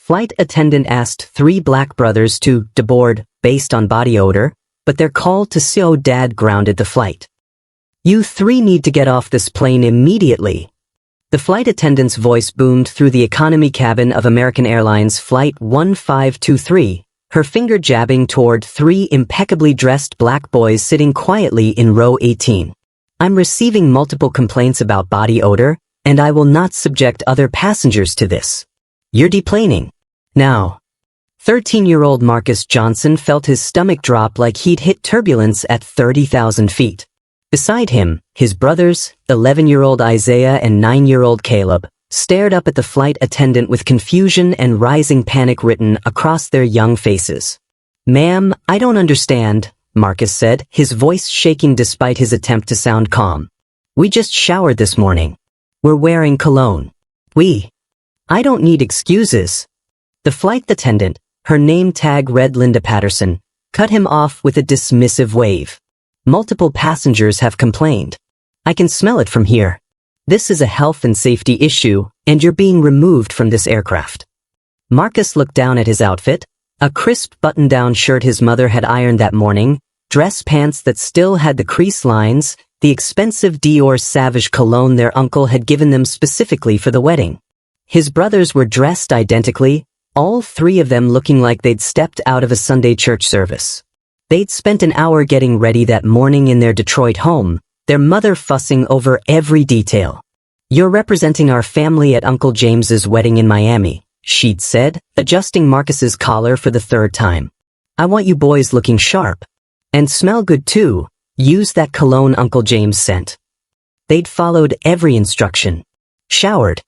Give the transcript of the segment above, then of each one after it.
Flight attendant asked 3 black brothers to deboard based on body odor, but their call to 𝐒𝐭𝐨𝐫𝐲 dad grounded the flight. "You 3 need to get off this plane immediately." The flight attendant's voice boomed through the economy cabin of American Airlines Flight 1523, her finger jabbing toward 3 impeccably dressed black boys sitting quietly in row 18. "I'm receiving multiple complaints about body odor, and I will not subject other passengers to this. You're deplaning. Now." 13-year-old Marcus Johnson felt his stomach drop like he'd hit turbulence at 30,000 feet. Beside him, his brothers, 11-year-old Isaiah and 9-year-old Caleb, stared up at the flight attendant with confusion and rising panic written across their young faces. "Ma'am, I don't understand," Marcus said, his voice shaking despite his attempt to sound calm. "We just showered this morning. We're wearing cologne. I don't need excuses." The flight attendant, her name tag read Linda Patterson, cut him off with a dismissive wave. "Multiple passengers have complained. I can smell it from here. This is a health and safety issue, and you're being removed from this aircraft." Marcus looked down at his outfit, a crisp button-down shirt his mother had ironed that morning, dress pants that still had the crease lines, the expensive Dior Sauvage cologne their uncle had given them specifically for the wedding. His brothers were dressed identically, all 3 of them looking like they'd stepped out of a Sunday church service. They'd spent an hour getting ready that morning in their Detroit home, their mother fussing over every detail. "You're representing our family at Uncle James's wedding in Miami," she'd said, adjusting Marcus's collar for the 3rd time. "I want you boys looking sharp. And smell good too. Use that cologne Uncle James sent." They'd followed every instruction. Showered.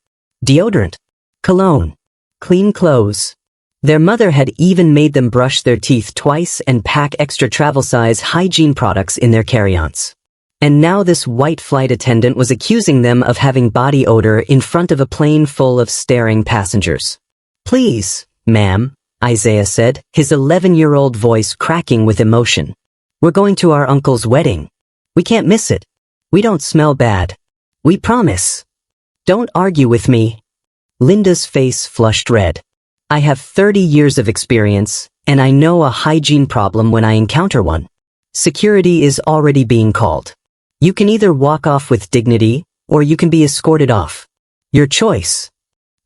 Deodorant. Cologne. Clean clothes. Their mother had even made them brush their teeth twice and pack extra travel-size hygiene products in their carry-ons. And now this white flight attendant was accusing them of having body odor in front of a plane full of staring passengers. "Please, ma'am," Isaiah said, his 11-year-old voice cracking with emotion. "We're going to our uncle's wedding. We can't miss it. We don't smell bad. We promise. Don't argue with me." Linda's face flushed red. "I have 30 years of experience, and I know a hygiene problem when I encounter one. Security is already being called. You can either walk off with dignity, or you can be escorted off. Your choice."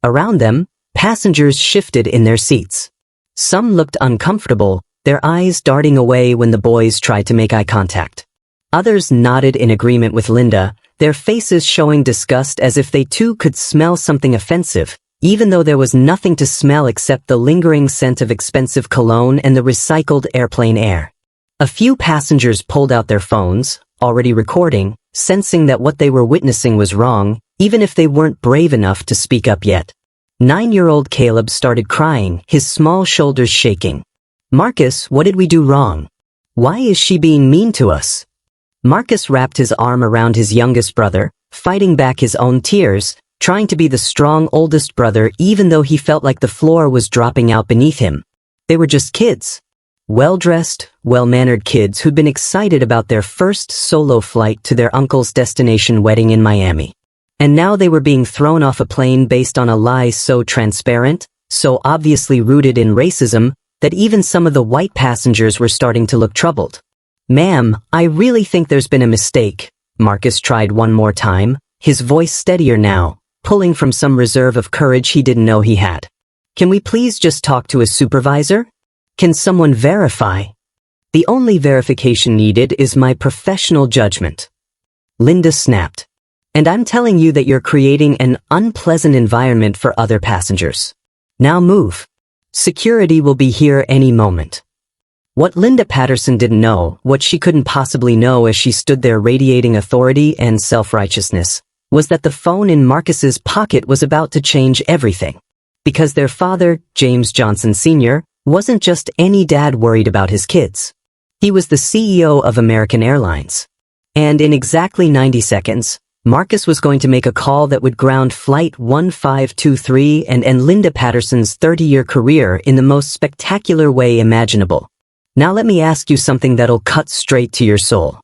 Around them, passengers shifted in their seats. Some looked uncomfortable, their eyes darting away when the boys tried to make eye contact. Others nodded in agreement with Linda, their faces showing disgust as if they too could smell something offensive, even though there was nothing to smell except the lingering scent of expensive cologne and the recycled airplane air. A few passengers pulled out their phones, already recording, sensing that what they were witnessing was wrong, even if they weren't brave enough to speak up yet. 9-year-old Caleb started crying, his small shoulders shaking. "Marcus, what did we do wrong? Why is she being mean to us?" Marcus wrapped his arm around his youngest brother, fighting back his own tears, trying to be the strong oldest brother even though he felt like the floor was dropping out beneath him. They were just kids. Well-dressed, well-mannered kids who'd been excited about their first solo flight to their uncle's destination wedding in Miami. And now they were being thrown off a plane based on a lie so transparent, so obviously rooted in racism, that even some of the white passengers were starting to look troubled. "Ma'am, I really think there's been a mistake," Marcus tried one more time, his voice steadier now, pulling from some reserve of courage he didn't know he had. "Can we please just talk to a supervisor? Can someone verify?" "The only verification needed is my professional judgment," Linda snapped. "And I'm telling you that you're creating an unpleasant environment for other passengers. Now move. Security will be here any moment." What Linda Patterson didn't know, what she couldn't possibly know as she stood there radiating authority and self-righteousness, was that the phone in Marcus's pocket was about to change everything. Because their father, James Johnson Sr., wasn't just any dad worried about his kids. He was the CEO of American Airlines. And in exactly 90 seconds, Marcus was going to make a call that would ground Flight 1523 and end Linda Patterson's 30-year career in the most spectacular way imaginable. Now let me ask you something that'll cut straight to your soul.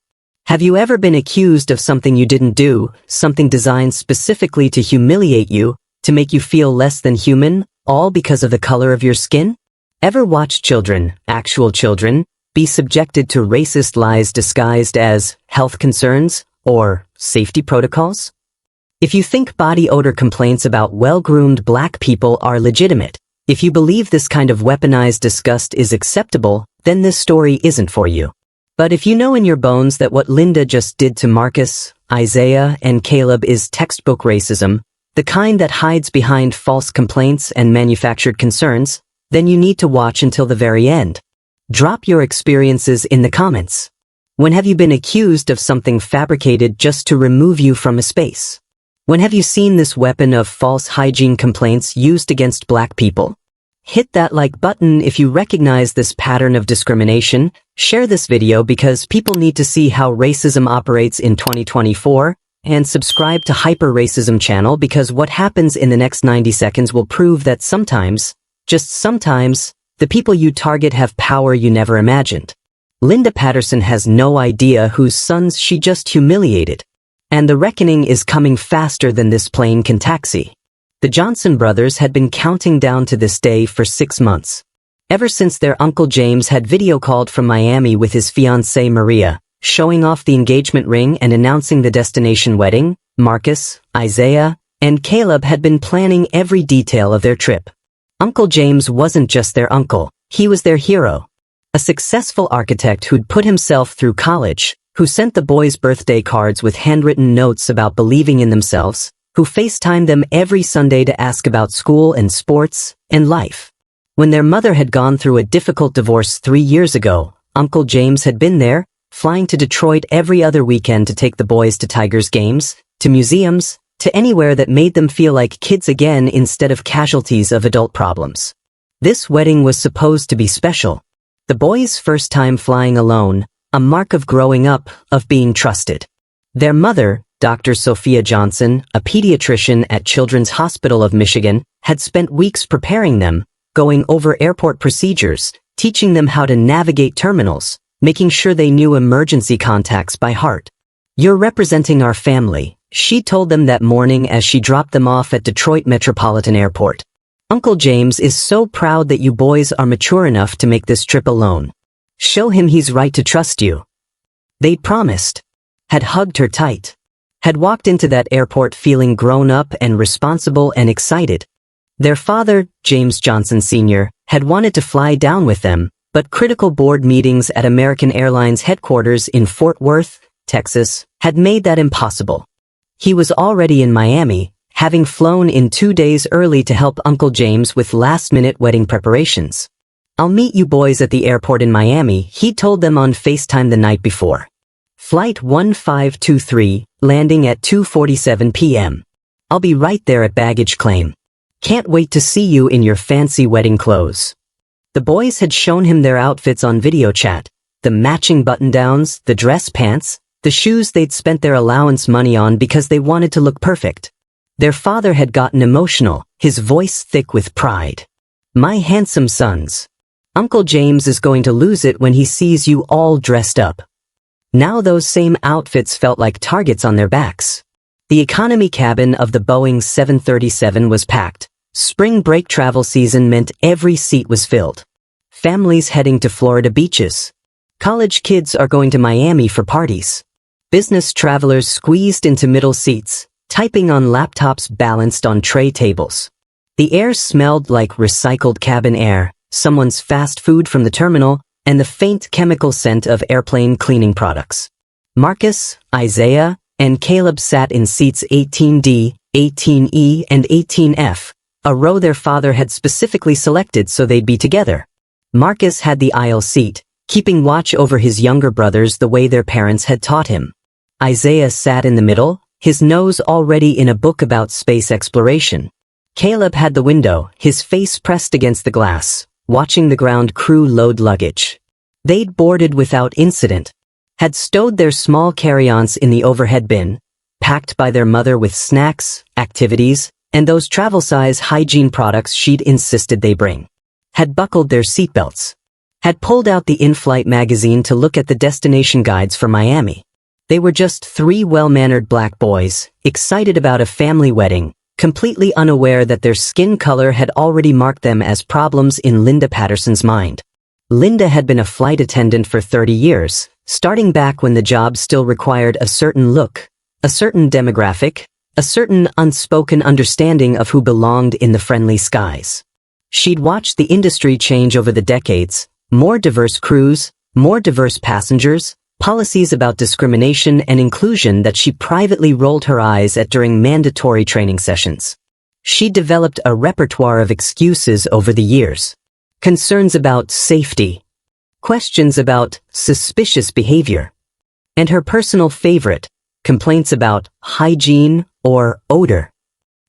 Have you ever been accused of something you didn't do, something designed specifically to humiliate you, to make you feel less than human, all because of the color of your skin? Ever watched children, actual children, be subjected to racist lies disguised as health concerns or safety protocols? If you think body odor complaints about well-groomed black people are legitimate, if you believe this kind of weaponized disgust is acceptable, then this story isn't for you. But if you know in your bones that what Linda just did to Marcus, Isaiah, and Caleb is textbook racism, the kind that hides behind false complaints and manufactured concerns, then you need to watch until the very end. Drop your experiences in the comments. When have you been accused of something fabricated just to remove you from a space? When have you seen this weapon of false hygiene complaints used against black people? Hit that like button if you recognize this pattern of discrimination. Share this video because people need to see how racism operates in 2024, and subscribe to Hyper Racism channel because what happens in the next 90 seconds will prove that sometimes, just sometimes, the people you target have power you never imagined. Linda Patterson has no idea whose sons she just humiliated. And the reckoning is coming faster than this plane can taxi. The Johnson brothers had been counting down to this day for 6 months. Ever since their Uncle James had video called from Miami with his fiancée Maria, showing off the engagement ring and announcing the destination wedding, Marcus, Isaiah, and Caleb had been planning every detail of their trip. Uncle James wasn't just their uncle, he was their hero. A successful architect who'd put himself through college, who sent the boys birthday cards with handwritten notes about believing in themselves, who FaceTimed them every Sunday to ask about school and sports and life. When their mother had gone through a difficult divorce 3 years ago, Uncle James had been there, flying to Detroit every other weekend to take the boys to Tigers games, to museums, to anywhere that made them feel like kids again instead of casualties of adult problems. This wedding was supposed to be special. The boys' first time flying alone, a mark of growing up, of being trusted. Their mother, Dr. Sophia Johnson, a pediatrician at Children's Hospital of Michigan, had spent weeks preparing them, going over airport procedures, teaching them how to navigate terminals, making sure they knew emergency contacts by heart. "You're representing our family," she told them that morning as she dropped them off at Detroit Metropolitan Airport. "Uncle James is so proud that you boys are mature enough to make this trip alone. Show him he's right to trust you." They'd promised. Had hugged her tight. Had walked into that airport feeling grown up and responsible and excited. Their father, James Johnson Sr., had wanted to fly down with them, but critical board meetings at American Airlines headquarters in Fort Worth, Texas, had made that impossible. He was already in Miami, having flown in 2 days early to help Uncle James with last-minute wedding preparations. "I'll meet you boys at the airport in Miami," he told them on FaceTime the night before. Flight 1523, landing at 2:47 p.m. "I'll be right there at baggage claim. Can't wait to see you in your fancy wedding clothes." The boys had shown him their outfits on video chat, the matching button-downs, the dress pants, the shoes they'd spent their allowance money on because they wanted to look perfect. Their father had gotten emotional, his voice thick with pride. "My handsome sons. Uncle James is going to lose it when he sees you all dressed up." Now those same outfits felt like targets on their backs. The economy cabin of the Boeing 737 was packed. Spring break travel season meant every seat was filled. Families heading to Florida beaches. College kids are going to Miami for parties. Business travelers squeezed into middle seats, typing on laptops balanced on tray tables. The air smelled like recycled cabin air, someone's fast food from the terminal, and the faint chemical scent of airplane cleaning products. Marcus, Isaiah, and Caleb sat in seats 18D, 18E, and 18F, a row their father had specifically selected so they'd be together. Marcus had the aisle seat, keeping watch over his younger brothers the way their parents had taught him. Isaiah sat in the middle, his nose already in a book about space exploration. Caleb had the window, his face pressed against the glass, watching the ground crew load luggage. They'd boarded without incident, had stowed their small carry-ons in the overhead bin, packed by their mother with snacks, activities, and those travel-size hygiene products she'd insisted they bring. Had buckled their seatbelts. Had pulled out the in-flight magazine to look at the destination guides for Miami. They were just 3 well-mannered black boys, excited about a family wedding, completely unaware that their skin color had already marked them as problems in Linda Patterson's mind. Linda had been a flight attendant for 30 years, starting back when the job still required a certain look, a certain demographic, a certain unspoken understanding of who belonged in the friendly skies. She'd watched the industry change over the decades, more diverse crews, more diverse passengers, policies about discrimination and inclusion that she privately rolled her eyes at during mandatory training sessions. She developed a repertoire of excuses over the years. Concerns about safety, questions about suspicious behavior, and her personal favorite, complaints about hygiene or odor.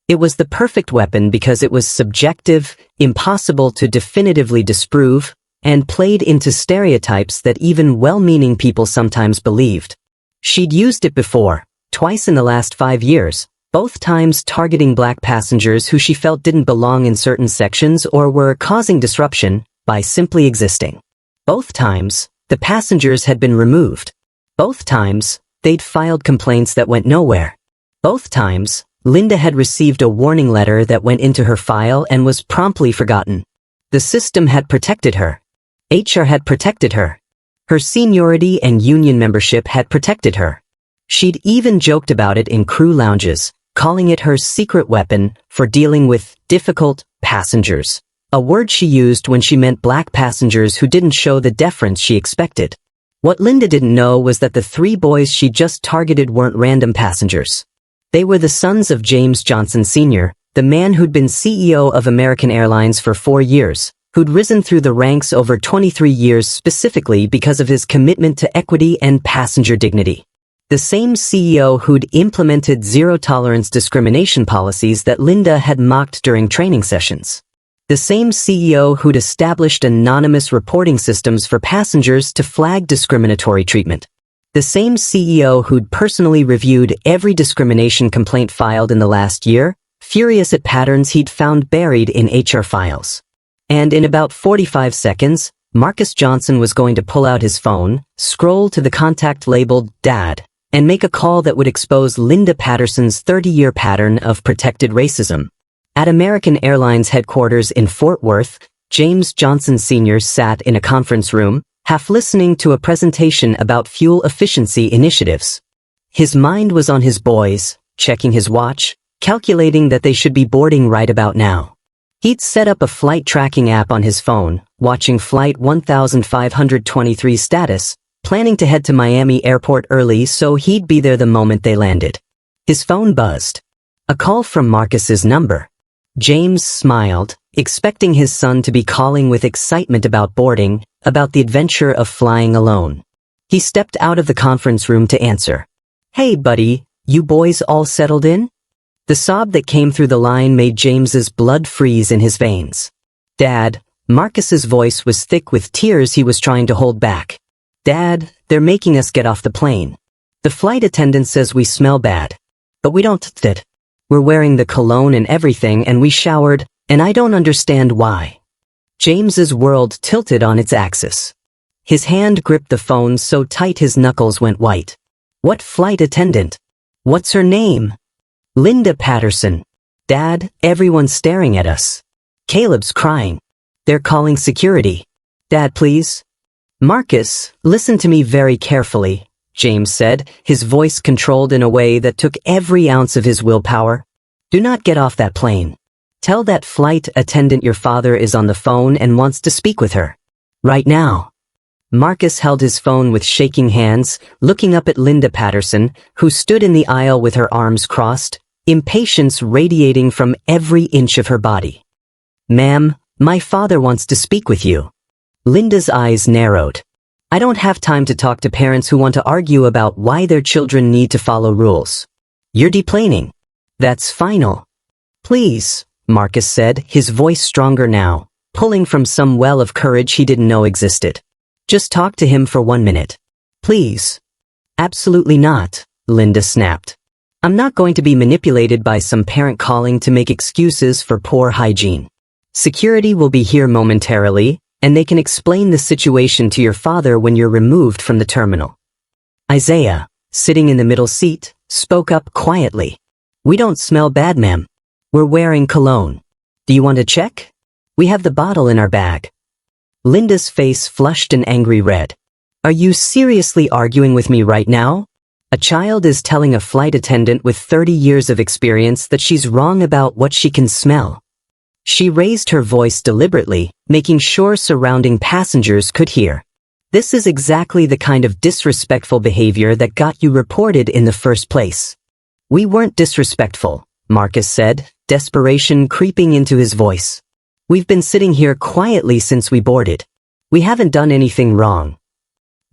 It was the perfect weapon because it was subjective, impossible to definitively disprove, and played into stereotypes that even well-meaning people sometimes believed. She'd used it before, twice in the last 5 years, both times targeting black passengers who she felt didn't belong in certain sections or were causing disruption by simply existing. Both times, the passengers had been removed. Both times, they'd filed complaints that went nowhere. Both times, Linda had received a warning letter that went into her file and was promptly forgotten. The system had protected her. HR had protected her. Her seniority and union membership had protected her. She'd even joked about it in crew lounges, calling it her secret weapon for dealing with difficult passengers, a word she used when she meant black passengers who didn't show the deference she expected. What Linda didn't know was that the 3 boys she just targeted weren't random passengers. They were the sons of James Johnson Sr., the man who'd been CEO of American Airlines for 4 years, who'd risen through the ranks over 23 years specifically because of his commitment to equity and passenger dignity. The same CEO who'd implemented zero-tolerance discrimination policies that Linda had mocked during training sessions. The same CEO who'd established anonymous reporting systems for passengers to flag discriminatory treatment. The same CEO who'd personally reviewed every discrimination complaint filed in the last year, furious at patterns he'd found buried in HR files. And in about 45 seconds, Marcus Johnson was going to pull out his phone, scroll to the contact labeled Dad, and make a call that would expose Linda Patterson's 30-year pattern of protected racism. At American Airlines headquarters in Fort Worth, James Johnson Sr. sat in a conference room, half listening to a presentation about fuel efficiency initiatives. His mind was on his boys, checking his watch, calculating that they should be boarding right about now. He'd set up a flight tracking app on his phone, watching Flight 1523 status, planning to head to Miami Airport early so he'd be there the moment they landed. His phone buzzed. A call from Marcus's number. James smiled, expecting his son to be calling with excitement about boarding, about the adventure of flying alone. He stepped out of the conference room to answer. "Hey, buddy, you boys all settled in?" The sob that came through the line made James's blood freeze in his veins. "Dad," Marcus's voice was thick with tears he was trying to hold back. "Dad, they're making us get off the plane. The flight attendant says we smell bad. But we don't it. We're wearing the cologne and everything and we showered, and I don't understand why." James's world tilted on its axis. His hand gripped the phone so tight his knuckles went white. "What flight attendant? What's her name?" "Linda Patterson." "Dad, everyone's staring at us. Caleb's crying. They're calling security. Dad, please." "Marcus, listen to me very carefully," James said, his voice controlled in a way that took every ounce of his willpower. "Do not get off that plane. Tell that flight attendant your father is on the phone and wants to speak with her. Right now." Marcus held his phone with shaking hands, looking up at Linda Patterson, who stood in the aisle with her arms crossed, impatience radiating from every inch of her body. "Ma'am, my father wants to speak with you." Linda's eyes narrowed. "I don't have time to talk to parents who want to argue about why their children need to follow rules. You're deplaning. That's final." "Please," Marcus said, his voice stronger now, pulling from some well of courage he didn't know existed. "Just talk to him for 1 minute. Please." "Absolutely not," Linda snapped. "I'm not going to be manipulated by some parent calling to make excuses for poor hygiene. Security will be here momentarily, and they can explain the situation to your father when you're removed from the terminal." Isaiah, sitting in the middle seat, spoke up quietly. "We don't smell bad, ma'am. We're wearing cologne. Do you want to check? We have the bottle in our bag. Linda's face flushed an angry red. Are you seriously arguing with me right now? A child is telling a flight attendant with 30 years of experience that she's wrong about what she can smell. She raised her voice deliberately, making sure surrounding passengers could hear. This is exactly the kind of disrespectful behavior that got you reported in the first place. We weren't disrespectful, Marcus said, desperation creeping into his voice. We've been sitting here quietly since we boarded. We haven't done anything wrong.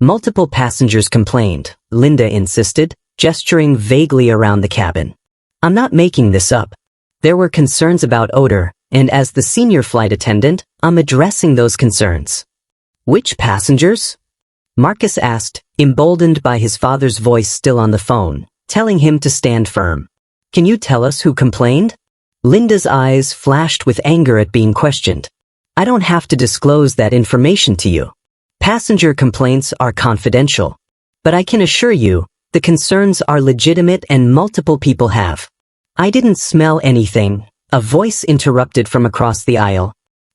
Multiple passengers complained, Linda insisted, gesturing vaguely around the cabin. I'm not making this up. There were concerns about odor, and as the senior flight attendant, I'm addressing those concerns. Which passengers? Marcus asked, emboldened by his father's voice still on the phone, telling him to stand firm. Can you tell us who complained? Linda's eyes flashed with anger at being questioned. I don't have to disclose that information to you. Passenger complaints are confidential. But I can assure you, the concerns are legitimate and multiple people have. I didn't smell anything, a voice interrupted from across the aisle.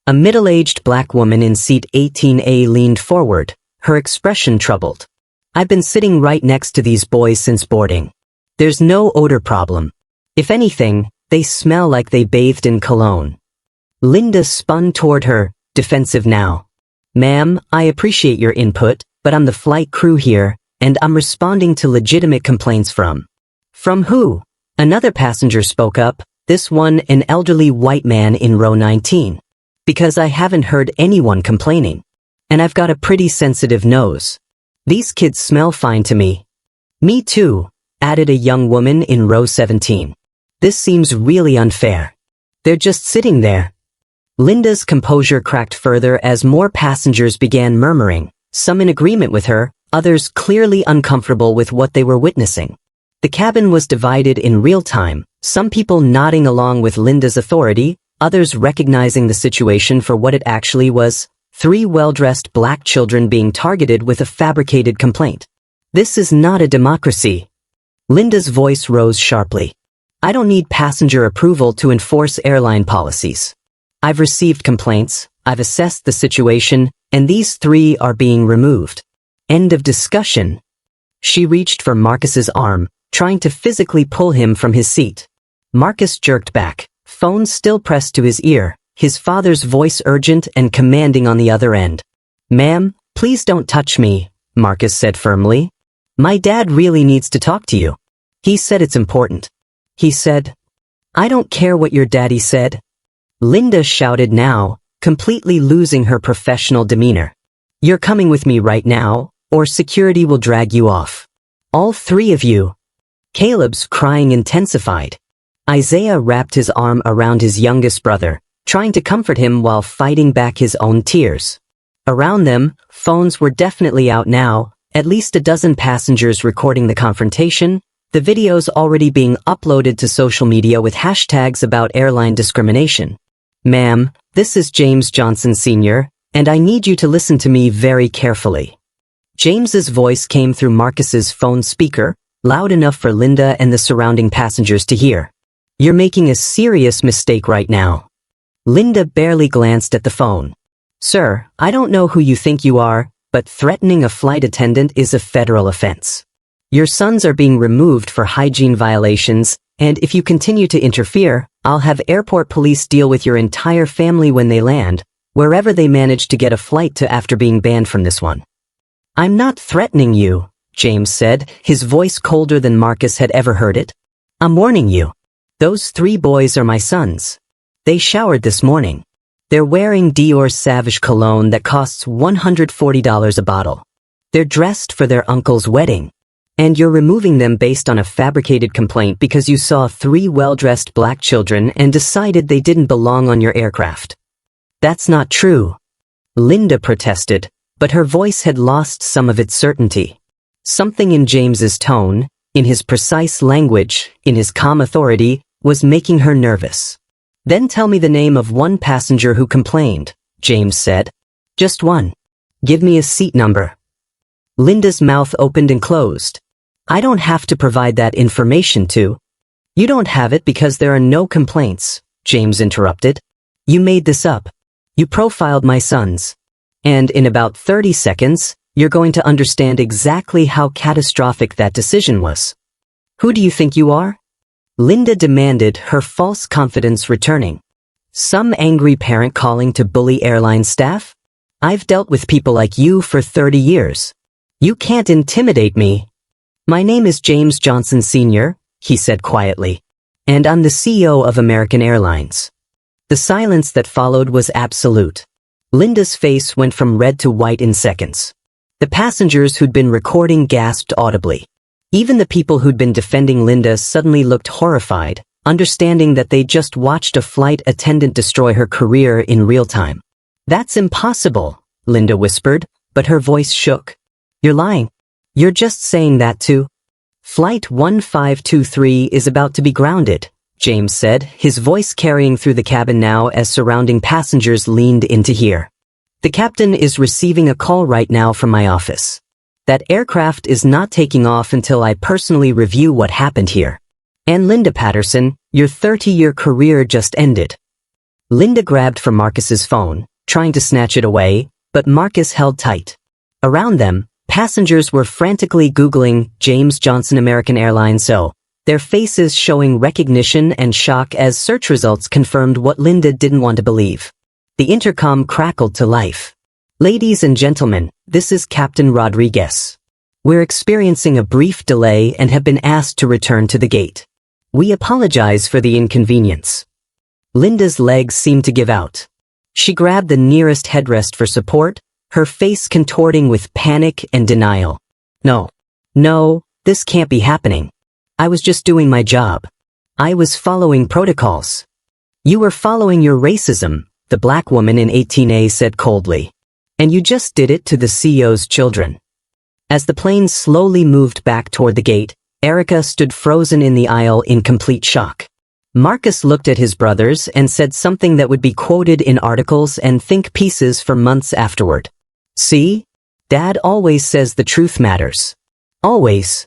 A middle-aged black woman in seat 18A leaned forward, her expression troubled. I've been sitting right next to these boys since boarding. There's no odor problem. If anything, they smell like they bathed in cologne. Linda spun toward her, defensive now. Ma'am, I appreciate your input, but I'm the flight crew here, and I'm responding to legitimate complaints from. From who? Another passenger spoke up, this one an elderly white man in row 19. Because I haven't heard anyone complaining. And I've got a pretty sensitive nose. These kids smell fine to me. Me too, added a young woman in row 17. This seems really unfair. They're just sitting there. Linda's composure cracked further as more passengers began murmuring, some in agreement with her, others clearly uncomfortable with what they were witnessing. The cabin was divided in real time, some people nodding along with Linda's authority, others recognizing the situation for what it actually was, 3 well-dressed black children being targeted with a fabricated complaint. This is not a democracy. Linda's voice rose sharply. I don't need passenger approval to enforce airline policies. I've received complaints, I've assessed the situation, and these 3 are being removed. End of discussion. She reached for Marcus's arm, trying to physically pull him from his seat. Marcus jerked back, phone still pressed to his ear, his father's voice urgent and commanding on the other end. Ma'am, please don't touch me, Marcus said firmly. My dad really needs to talk to you. He said it's important. He said, I don't care what your daddy said. Linda shouted now, completely losing her professional demeanor. You're coming with me right now, or security will drag you off. All 3 of you. Caleb's crying intensified. Isaiah wrapped his arm around his youngest brother, trying to comfort him while fighting back his own tears. Around them, phones were definitely out now, at least a dozen passengers recording the confrontation, the videos already being uploaded to social media with hashtags about airline discrimination. Ma'am, this is James Johnson Sr., and I need you to listen to me very carefully. James's voice came through Marcus's phone speaker, loud enough for Linda and the surrounding passengers to hear. You're making a serious mistake right now. Linda barely glanced at the phone. Sir, I don't know who you think you are, but threatening a flight attendant is a federal offense. Your sons are being removed for hygiene violations, and if you continue to interfere, I'll have airport police deal with your entire family when they land, wherever they manage to get a flight to after being banned from this one. I'm not threatening you, James said, his voice colder than Marcus had ever heard it. I'm warning you. Those 3 boys are my sons. They showered this morning. They're wearing Dior Sauvage cologne that costs $140 a bottle. They're dressed for their uncle's wedding. And you're removing them based on a fabricated complaint because you saw 3 well-dressed black children and decided they didn't belong on your aircraft. That's not true. Linda protested, but her voice had lost some of its certainty. Something in James's tone, in his precise language, in his calm authority, was making her nervous. Then tell me the name of one passenger who complained, James said. Just one. Give me a seat number. Linda's mouth opened and closed. I don't have to provide that information to. You don't have it because there are no complaints, James interrupted. You made this up. You profiled my sons. And in about 30 seconds, you're going to understand exactly how catastrophic that decision was. Who do you think you are? Linda demanded, her false confidence returning. Some angry parent calling to bully airline staff? I've dealt with people like you for 30 years. You can't intimidate me. My name is James Johnson Sr., he said quietly, and I'm the CEO of American Airlines. The silence that followed was absolute. Linda's face went from red to white in seconds. The passengers who'd been recording gasped audibly. Even the people who'd been defending Linda suddenly looked horrified, understanding that they'd just watched a flight attendant destroy her career in real time. That's impossible, Linda whispered, but her voice shook. You're lying. You're just saying that too. Flight 1523 is about to be grounded, James said, his voice carrying through the cabin now as surrounding passengers leaned in to hear. The captain is receiving a call right now from my office. That aircraft is not taking off until I personally review what happened here. And Linda Patterson, your 30-year career just ended. Linda grabbed for Marcus's phone, trying to snatch it away, but Marcus held tight. Around them, passengers were frantically Googling James Johnson American Airlines 𝐒𝐿, their faces showing recognition and shock as search results confirmed what Linda didn't want to believe. The intercom crackled to life. Ladies and gentlemen, this is Captain Rodriguez. We're experiencing a brief delay and have been asked to return to the gate. We apologize for the inconvenience. Linda's legs seemed to give out. She grabbed the nearest headrest for support, her face contorting with panic and denial. No, this can't be happening. I was just doing my job. I was following protocols. You were following your racism, the black woman in 18A said coldly. And you just did it to the CEO's children. As the plane slowly moved back toward the gate, Erica stood frozen in the aisle in complete shock. Marcus looked at his brothers and said something that would be quoted in articles and think pieces for months afterward. See? Dad always says the truth matters. Always.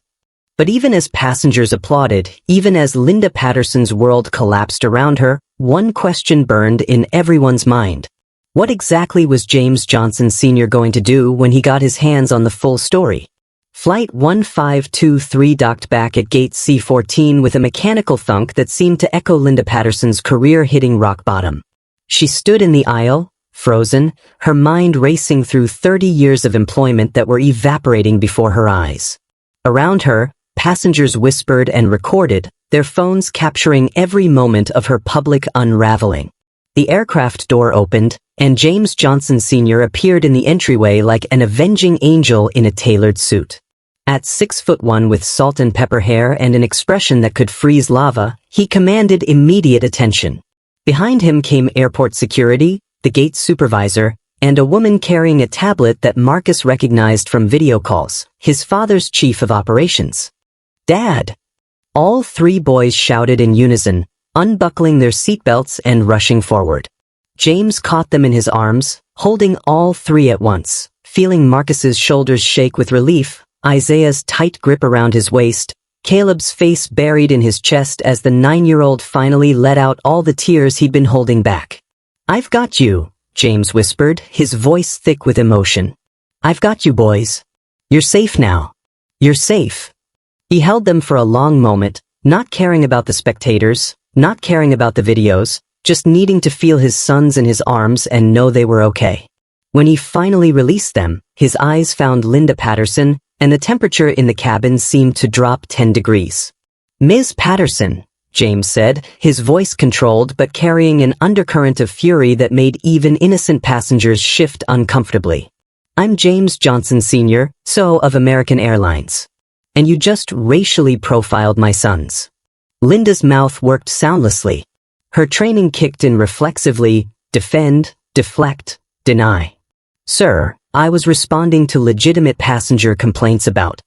But even as passengers applauded, even as Linda Patterson's world collapsed around her, one question burned in everyone's mind. What exactly was James Johnson Sr. going to do when he got his hands on the full story? Flight 1523 docked back at gate C14 with a mechanical thunk that seemed to echo Linda Patterson's career hitting rock bottom. She stood in the aisle, frozen, her mind racing through 30 years of employment that were evaporating before her eyes. Around her, passengers whispered and recorded, their phones capturing every moment of her public unraveling. The aircraft door opened, and James Johnson Sr. appeared in the entryway like an avenging angel in a tailored suit. At 6'1" with salt and pepper hair and an expression that could freeze lava, he commanded immediate attention. Behind him came airport security, the gate supervisor, and a woman carrying a tablet that Marcus recognized from video calls, his father's chief of operations. Dad! All three boys shouted in unison, unbuckling their seatbelts and rushing forward. James caught them in his arms, holding all three at once, feeling Marcus's shoulders shake with relief, Isaiah's tight grip around his waist, Caleb's face buried in his chest as the 9-year-old finally let out all the tears he'd been holding back. I've got you, James whispered, his voice thick with emotion. I've got you, boys. You're safe now. You're safe. He held them for a long moment, not caring about the spectators, not caring about the videos, just needing to feel his sons in his arms and know they were okay. When he finally released them, his eyes found Linda Patterson, and the temperature in the cabin seemed to drop 10 degrees. Ms. Patterson, James said, his voice controlled but carrying an undercurrent of fury that made even innocent passengers shift uncomfortably. I'm James Johnson Sr., CEO of American Airlines. And you just racially profiled my sons. Linda's mouth worked soundlessly. Her training kicked in reflexively, defend, deflect, deny. Sir, I was responding to legitimate passenger complaints about.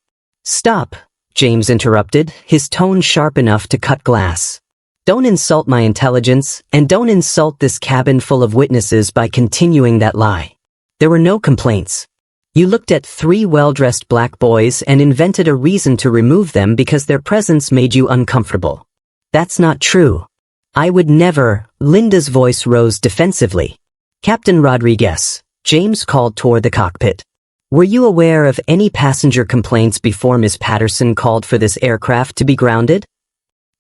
Stop, James interrupted, his tone sharp enough to cut glass. Don't insult my intelligence, and don't insult this cabin full of witnesses by continuing that lie. There were no complaints. You looked at 3 well-dressed black boys and invented a reason to remove them because their presence made you uncomfortable. That's not true. I would never. Linda's voice rose defensively. Captain Rodriguez, James called toward the cockpit. Were you aware of any passenger complaints before Miss Patterson called for this aircraft to be grounded?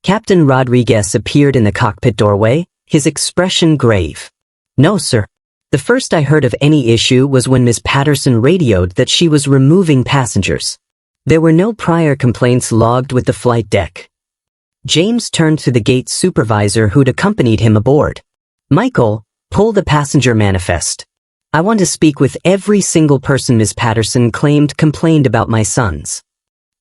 Captain Rodriguez appeared in the cockpit doorway, his expression grave. No, sir. The first I heard of any issue was when Miss Patterson radioed that she was removing passengers. There were no prior complaints logged with the flight deck. James turned to the gate supervisor who'd accompanied him aboard. Michael, pull the passenger manifest. I want to speak with every single person Miss Patterson claimed complained about my sons.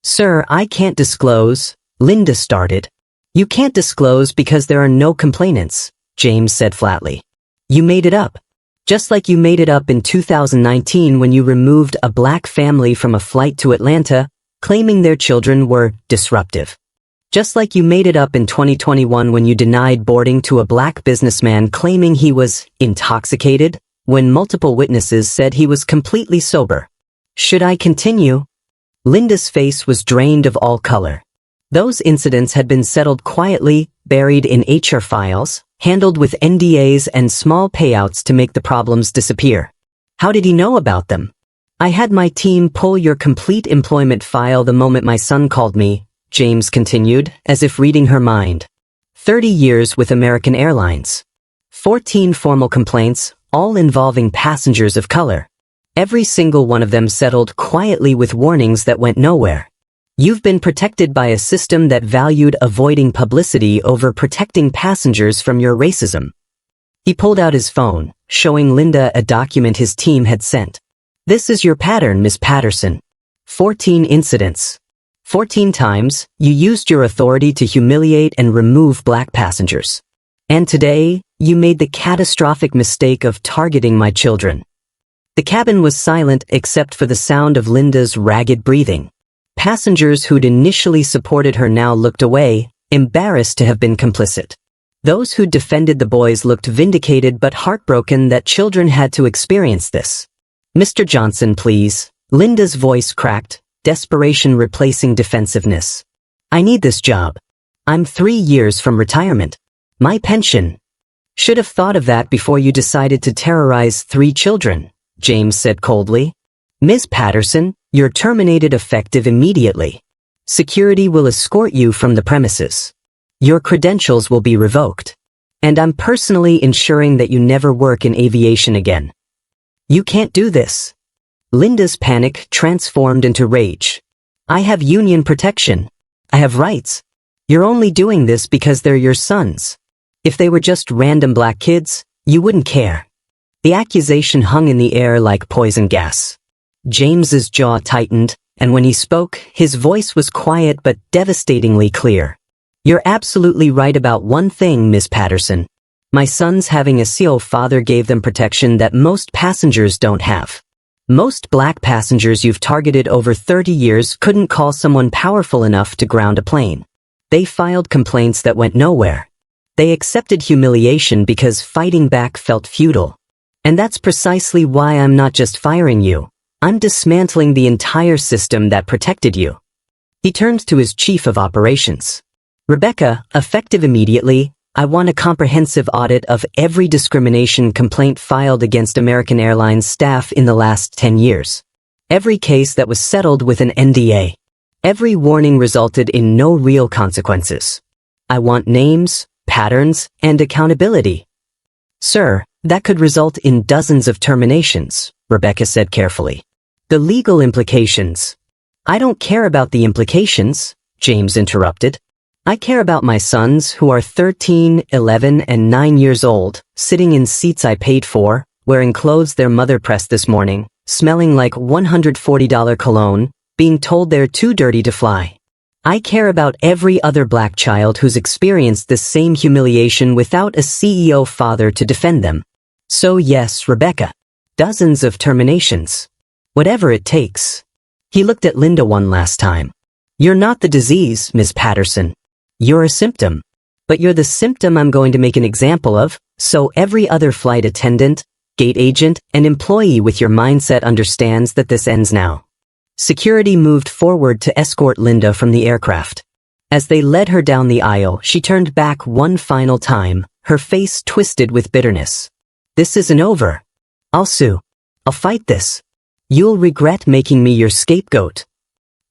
Sir, I can't disclose, Linda started. You can't disclose because there are no complainants, James said flatly. You made it up. Just like you made it up in 2019 when you removed a black family from a flight to Atlanta, claiming their children were disruptive. Just like you made it up in 2021 when you denied boarding to a black businessman claiming he was intoxicated, when multiple witnesses said he was completely sober. Should I continue? Linda's face was drained of all color. Those incidents had been settled quietly, buried in HR files, handled with NDAs and small payouts to make the problems disappear. How did he know about them? I had my team pull your complete employment file the moment my son called me, James continued, as if reading her mind. 30 years with American Airlines. 14 formal complaints, all involving passengers of color. Every single one of them settled quietly with warnings that went nowhere. You've been protected by a system that valued avoiding publicity over protecting passengers from your racism. He pulled out his phone, showing Linda a document his team had sent. This is your pattern, Miss Patterson. 14 incidents. 14 times, you used your authority to humiliate and remove black passengers. And today, you made the catastrophic mistake of targeting my children. The cabin was silent except for the sound of Linda's ragged breathing. Passengers who'd initially supported her now looked away, embarrassed to have been complicit. Those who'd defended the boys looked vindicated but heartbroken that children had to experience this. Mr. Johnson, please. Linda's voice cracked, desperation replacing defensiveness. I need this job. I'm 3 years from retirement. My pension. Should have thought of that before you decided to terrorize 3 children, James said coldly. Ms. Patterson, you're terminated effective immediately. Security will escort you from the premises. Your credentials will be revoked. And I'm personally ensuring that you never work in aviation again. You can't do this. Linda's panic transformed into rage. I have union protection. I have rights. You're only doing this because they're your sons. If they were just random black kids, you wouldn't care. The accusation hung in the air like poison gas. James's jaw tightened, and when he spoke, his voice was quiet but devastatingly clear. You're absolutely right about one thing, Miss Patterson. My sons having a CO father gave them protection that most passengers don't have. Most black passengers you've targeted over 30 years couldn't call someone powerful enough to ground a plane. They filed complaints that went nowhere. They accepted humiliation because fighting back felt futile. And that's precisely why I'm not just firing you. I'm dismantling the entire system that protected you. He turned to his chief of operations. Rebecca, effective immediately, I want a comprehensive audit of every discrimination complaint filed against American Airlines staff in the last 10 years. Every case that was settled with an NDA. Every warning resulted in no real consequences. I want names, patterns, and accountability. Sir, that could result in dozens of terminations, Rebecca said carefully. The legal implications. I don't care about the implications, James interrupted. I care about my sons who are 13, 11, and 9 years old, sitting in seats I paid for, wearing clothes their mother pressed this morning, smelling like $140 cologne, being told they're too dirty to fly. I care about every other black child who's experienced this same humiliation without a CEO father to defend them. So yes, Rebecca. Dozens of terminations. Whatever it takes. He looked at Linda one last time. You're not the disease, Miss Patterson. You're a symptom. But you're the symptom I'm going to make an example of, so every other flight attendant, gate agent, and employee with your mindset understands that this ends now. Security moved forward to escort Linda from the aircraft. As they led her down the aisle, she turned back one final time, her face twisted with bitterness. This isn't over. I'll sue. I'll fight this. You'll regret making me your scapegoat.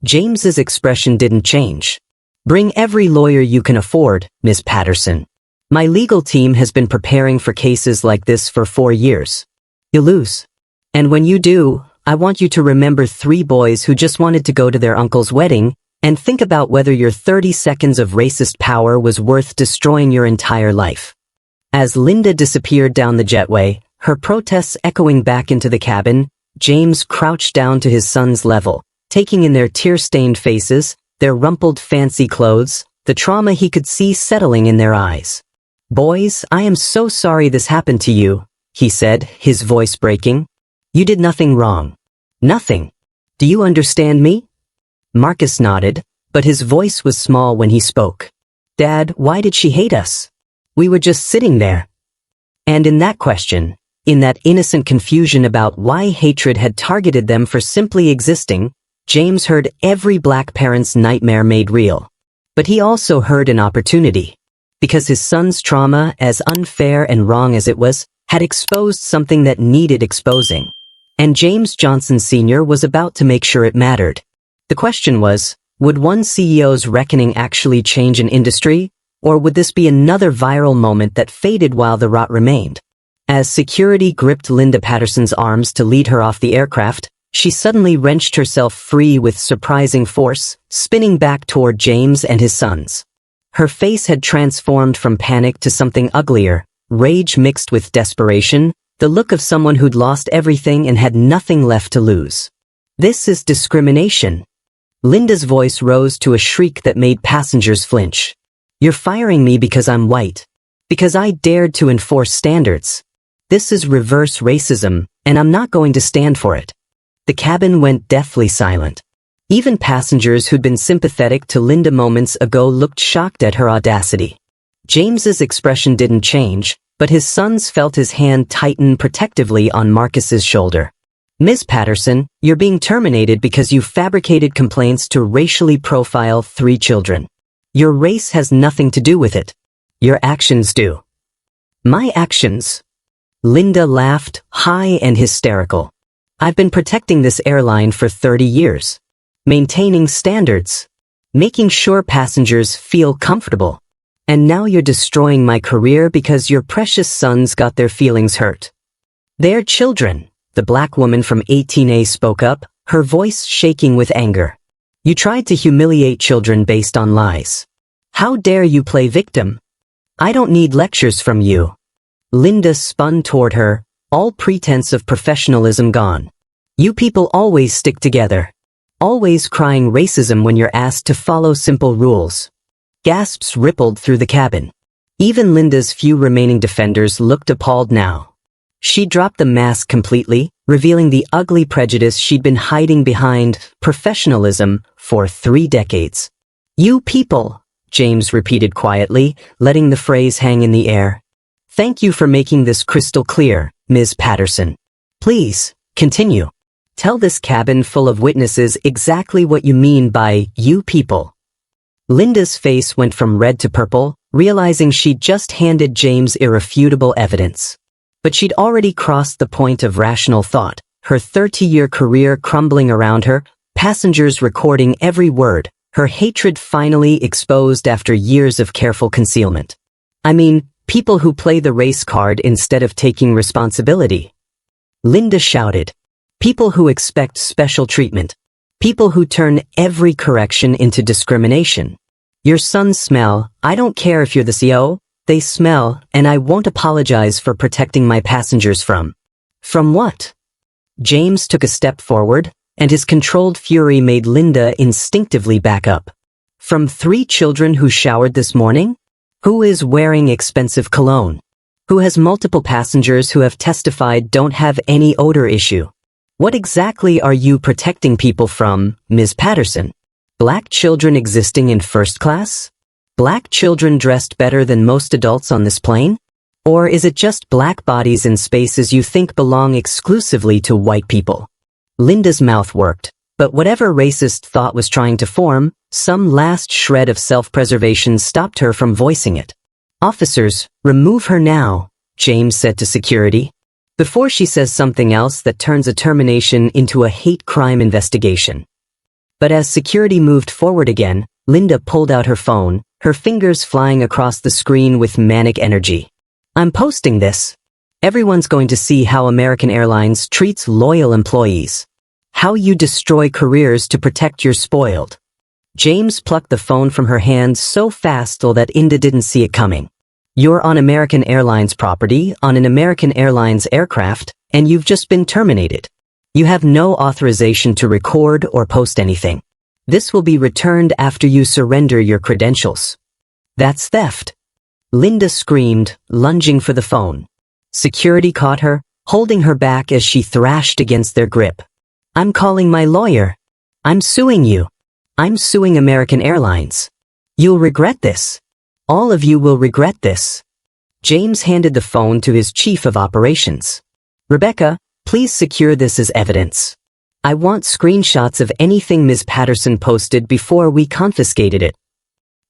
James's expression didn't change. Bring every lawyer you can afford, Ms. Patterson. My legal team has been preparing for cases like this for 4 years. You'll lose. And when you do, I want you to remember 3 boys who just wanted to go to their uncle's wedding and think about whether your 30 seconds of racist power was worth destroying your entire life. As Linda disappeared down the jetway, her protests echoing back into the cabin, James crouched down to his son's level, taking in their tear-stained faces, their rumpled fancy clothes, the trauma he could see settling in their eyes. Boys, I am so sorry this happened to you, he said, his voice breaking. You did nothing wrong. Nothing. Do you understand me? Marcus nodded, but his voice was small when he spoke. Dad, why did she hate us? We were just sitting there. And in that question, in that innocent confusion about why hatred had targeted them for simply existing, James heard every black parent's nightmare made real. But he also heard an opportunity. Because his son's trauma, as unfair and wrong as it was, had exposed something that needed exposing. And James Johnson Sr. was about to make sure it mattered. The question was, would one CEO's reckoning actually change an industry, or would this be another viral moment that faded while the rot remained? As security gripped Linda Patterson's arms to lead her off the aircraft, she suddenly wrenched herself free with surprising force, spinning back toward James and his sons. Her face had transformed from panic to something uglier, rage mixed with desperation, the look of someone who'd lost everything and had nothing left to lose. This is discrimination. Linda's voice rose to a shriek that made passengers flinch. You're firing me because I'm white. Because I dared to enforce standards. This is reverse racism, and I'm not going to stand for it. The cabin went deathly silent. Even passengers who'd been sympathetic to Linda moments ago looked shocked at her audacity. James's expression didn't change, but his sons felt his hand tighten protectively on Marcus's shoulder. Ms. Patterson, you're being terminated because you fabricated complaints to racially profile 3 children. Your race has nothing to do with it. Your actions do. My actions? Linda laughed, high and hysterical. I've been protecting this airline for 30 years. Maintaining standards. Making sure passengers feel comfortable. And now you're destroying my career because your precious sons got their feelings hurt. They're children, the black woman from 18A spoke up, her voice shaking with anger. You tried to humiliate children based on lies. How dare you play victim? I don't need lectures from you. Linda spun toward her, all pretense of professionalism gone. You people always stick together. Always crying racism when you're asked to follow simple rules. Gasps rippled through the cabin. Even Linda's few remaining defenders looked appalled now. She dropped the mask completely, revealing the ugly prejudice she'd been hiding behind professionalism for 3 decades. You people, James repeated quietly, letting the phrase hang in the air. Thank you for making this crystal clear, Ms. Patterson. Please, continue. Tell this cabin full of witnesses exactly what you mean by you people. Linda's face went from red to purple, realizing she'd just handed James irrefutable evidence. But she'd already crossed the point of rational thought, her 30-year career crumbling around her, passengers recording every word, her hatred finally exposed after years of careful concealment. I mean, people who play the race card instead of taking responsibility. Linda shouted. People who expect special treatment. People who turn every correction into discrimination. Your sons smell, I don't care if you're the CEO, they smell, and I won't apologize for protecting my passengers from. From what? James took a step forward, and his controlled fury made Linda instinctively back up. From 3 children who showered this morning? Who is wearing expensive cologne? Who has multiple passengers who have testified don't have any odor issue? What exactly are you protecting people from, Ms. Patterson? Black children existing in first class? Black children dressed better than most adults on this plane? Or is it just black bodies in spaces you think belong exclusively to white people? Linda's mouth worked, but whatever racist thought was trying to form, Some last shred of self-preservation stopped her from voicing it. "Officers, remove her now," James said to security, before she says something else that turns a termination into a hate crime investigation. But as security moved forward again, Linda pulled out her phone, her fingers flying across the screen with manic energy. "I'm posting this. Everyone's going to see how American Airlines treats loyal employees. How you destroy careers to protect your spoiled." James plucked the phone from her hands so fast that Linda didn't see it coming. "You're on American Airlines property, on an American Airlines aircraft, and you've just been terminated. You have no authorization to record or post anything. This will be returned after you surrender your credentials." "That's theft," Linda screamed, lunging for the phone. Security caught her, holding her back as she thrashed against their grip. "I'm calling my lawyer. I'm suing you. I'm suing American Airlines. You'll regret this. All of you will regret this." James handed the phone to his chief of operations. "Rebecca, please secure this as evidence. I want screenshots of anything Ms. Patterson posted before we confiscated it."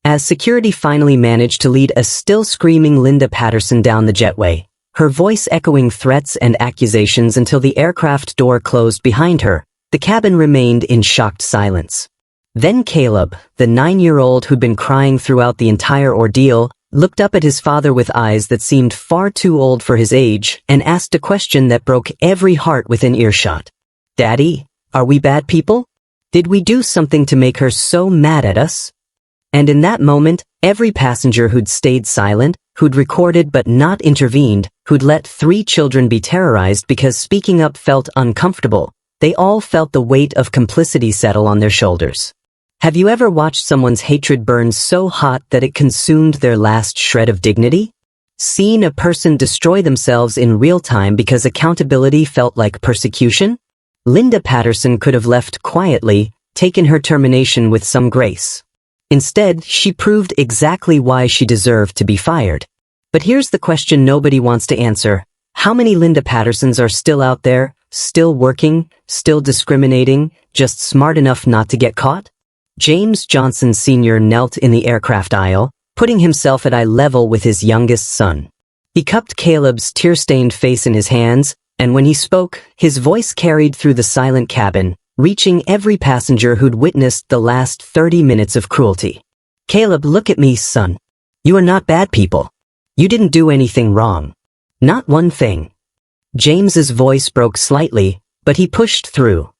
As security finally managed to lead a still screaming Linda Patterson down the jetway, her voice echoing threats and accusations until the aircraft door closed behind her, the cabin remained in shocked silence. Then Caleb, the 9-year-old who'd been crying throughout the entire ordeal, looked up at his father with eyes that seemed far too old for his age and asked a question that broke every heart within earshot. "Daddy, are we bad people? Did we do something to make her so mad at us?" And in that moment, every passenger who'd stayed silent, who'd recorded but not intervened, who'd let 3 children be terrorized because speaking up felt uncomfortable, they all felt the weight of complicity settle on their shoulders. Have you ever watched someone's hatred burn so hot that it consumed their last shred of dignity? Seen a person destroy themselves in real time because accountability felt like persecution? Linda Patterson could have left quietly, taken her termination with some grace. Instead, she proved exactly why she deserved to be fired. But here's the question nobody wants to answer. How many Linda Pattersons are still out there, still working, still discriminating, just smart enough not to get caught? James Johnson Sr. knelt in the aircraft aisle, putting himself at eye level with his youngest son. He cupped Caleb's tear-stained face in his hands, and when he spoke, his voice carried through the silent cabin, reaching every passenger who'd witnessed the last 30 minutes of cruelty. "Caleb, look at me, son. You are not bad people. You didn't do anything wrong. Not one thing." James's voice broke slightly, but he pushed through.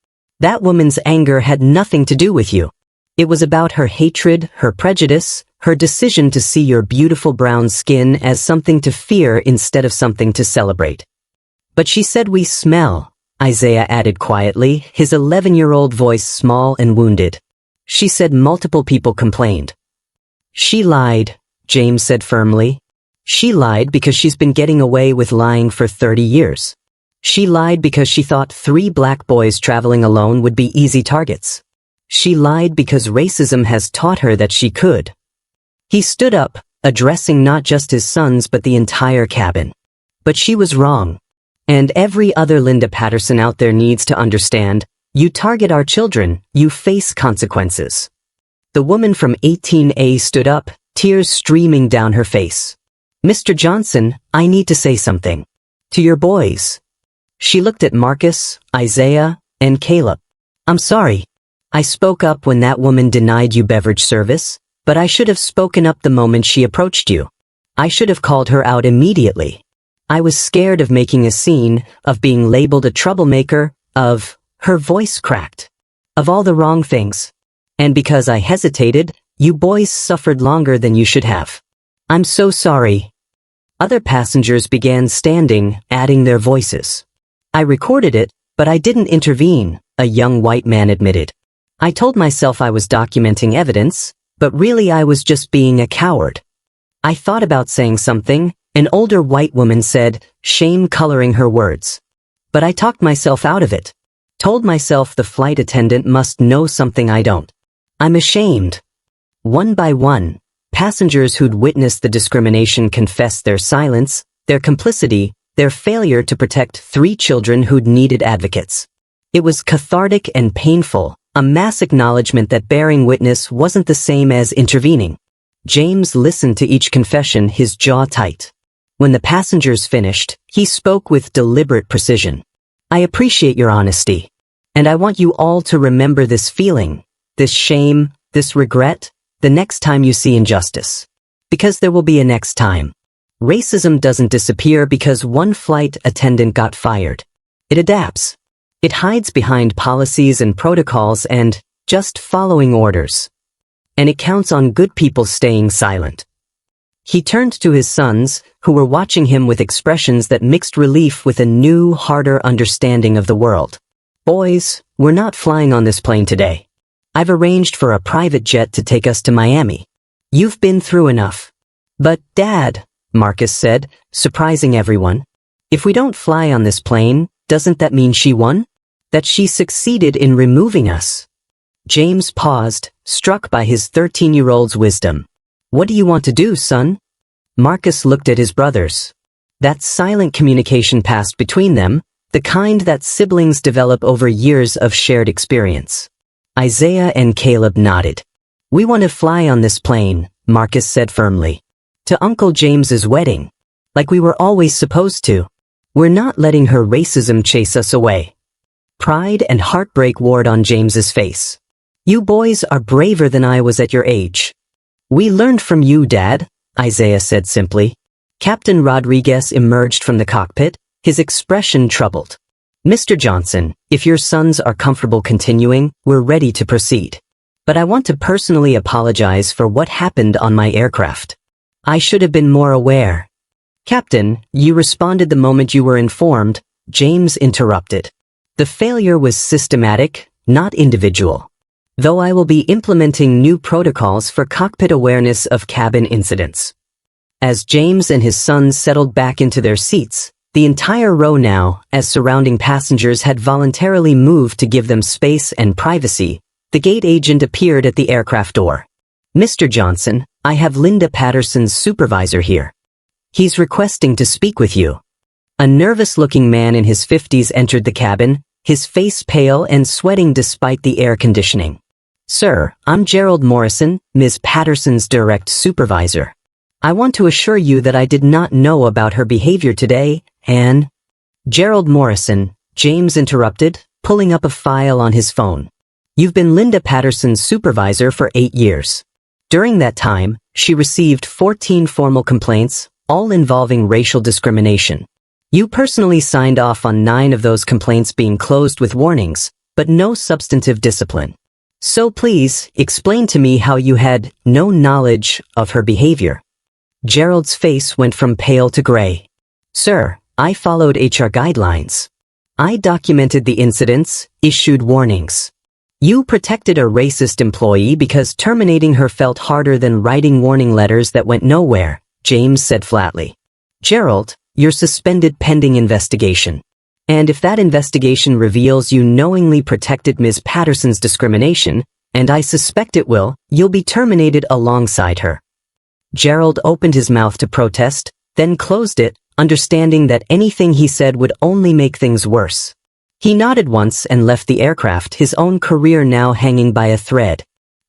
"That woman's anger had nothing to do with you. It was about her hatred, her prejudice, her decision to see your beautiful brown skin as something to fear instead of something to celebrate." "But she said we smell," Isaiah added quietly, his 11-year-old voice small and wounded. "She said multiple people complained." "She lied," James said firmly. "She lied because she's been getting away with lying for 30 years. She lied because she thought 3 black boys traveling alone would be easy targets. She lied because racism has taught her that she could." He stood up, addressing not just his sons but the entire cabin. "But she was wrong. And every other Linda Patterson out there needs to understand, you target our children, you face consequences." The woman from 18A stood up, tears streaming down her face. "Mr. Johnson, I need to say something. To your boys." She looked at Marcus, Isaiah, and Caleb. "I'm sorry. I spoke up when that woman denied you beverage service, but I should have spoken up the moment she approached you. I should have called her out immediately. I was scared of making a scene, of being labeled a troublemaker, her voice cracked, of all the wrong things. And because I hesitated, you boys suffered longer than you should have. I'm so sorry." Other passengers began standing, adding their voices. "I recorded it, but I didn't intervene," a young white man admitted. "I told myself I was documenting evidence, but really I was just being a coward. I thought about saying something," an older white woman said, shame coloring her words. "But I talked myself out of it. Told myself the flight attendant must know something I don't. I'm ashamed." One by one, passengers who'd witnessed the discrimination confessed their silence, their complicity, their failure to protect 3 children who'd needed advocates. It was cathartic and painful, A mass acknowledgement that bearing witness wasn't the same as intervening. James listened to each confession, his jaw tight. When the passengers finished, he spoke with deliberate precision. I appreciate your honesty. And I want you all to remember this feeling, this shame, this regret, the next time you see injustice. Because there will be a next time. Racism doesn't disappear because one flight attendant got fired. It adapts. It hides behind policies and protocols and just following orders. And it counts on good people staying silent. He turned to his sons, who were watching him with expressions that mixed relief with a new, harder understanding of the world. Boys, we're not flying on this plane today. I've arranged for a private jet to take us to Miami. You've been through enough. But, Dad, Marcus said, surprising everyone, if we don't fly on this plane, doesn't that mean she won? That she succeeded in removing us? James paused, struck by his 13-year-old's wisdom. What do you want to do, son? Marcus looked at his brothers. That silent communication passed between them, the kind that siblings develop over years of shared experience. Isaiah and Caleb nodded. We want to fly on this plane, Marcus said firmly. To Uncle James's wedding. Like we were always supposed to. We're not letting her racism chase us away. Pride and heartbreak warred on James's face. You boys are braver than I was at your age. We learned from you, Dad, Isaiah said simply. Captain Rodriguez emerged from the cockpit, his expression troubled. Mr. Johnson, if your sons are comfortable continuing, we're ready to proceed. But I want to personally apologize for what happened on my aircraft. I should have been more aware. Captain, you responded the moment you were informed, James interrupted. The failure was systematic, not individual. Though I will be implementing new protocols for cockpit awareness of cabin incidents. As James and his sons settled back into their seats, the entire row now, as surrounding passengers had voluntarily moved to give them space and privacy, the gate agent appeared at the aircraft door. Mr. Johnson, I have Linda Patterson's supervisor here. He's requesting to speak with you. A nervous-looking man in his 50s entered the cabin, his face pale and sweating despite the air conditioning. Sir, I'm Gerald Morrison, Ms. Patterson's direct supervisor. I want to assure you that I did not know about her behavior today, and... Gerald Morrison, James interrupted, pulling up a file on his phone. You've been Linda Patterson's supervisor for 8 years. During that time, she received 14 formal complaints, all involving racial discrimination. You personally signed off on 9 of those complaints being closed with warnings, but no substantive discipline. So please, explain to me how you had no knowledge of her behavior. Gerald's face went from pale to gray. Sir, I followed HR guidelines. I documented the incidents, issued warnings. You protected a racist employee because terminating her felt harder than writing warning letters that went nowhere, James said flatly. Gerald, you're suspended pending investigation. And if that investigation reveals you knowingly protected Ms. Patterson's discrimination, and I suspect it will, you'll be terminated alongside her. Gerald opened his mouth to protest, then closed it, understanding that anything he said would only make things worse. He nodded once and left the aircraft, his own career now hanging by a thread.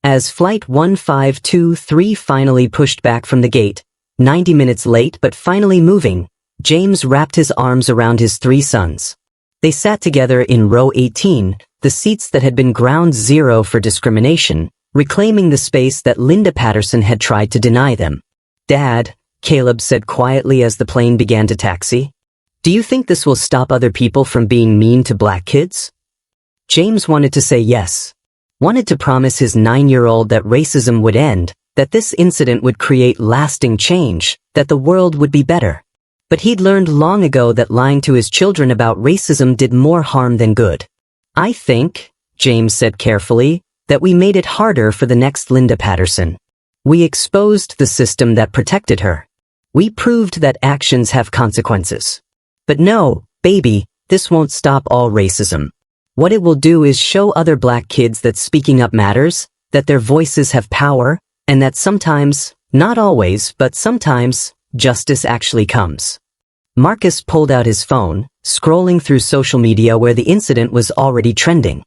As Flight 1523 finally pushed back from the gate, 90 minutes late but finally moving, James wrapped his arms around his 3 sons. They sat together in row 18, the seats that had been ground zero for discrimination, reclaiming the space that Linda Patterson had tried to deny them. Dad, Caleb said quietly as the plane began to taxi, do you think this will stop other people from being mean to black kids? James wanted to say yes. Wanted to promise his 9-year-old that racism would end, that this incident would create lasting change, that the world would be better. But he'd learned long ago that lying to his children about racism did more harm than good. I think, James said carefully, that we made it harder for the next Linda Patterson. We exposed the system that protected her. We proved that actions have consequences. But no, baby, this won't stop all racism. What it will do is show other black kids that speaking up matters, that their voices have power, and that sometimes, not always, but sometimes, justice actually comes. Marcus pulled out his phone, scrolling through social media where the incident was already trending.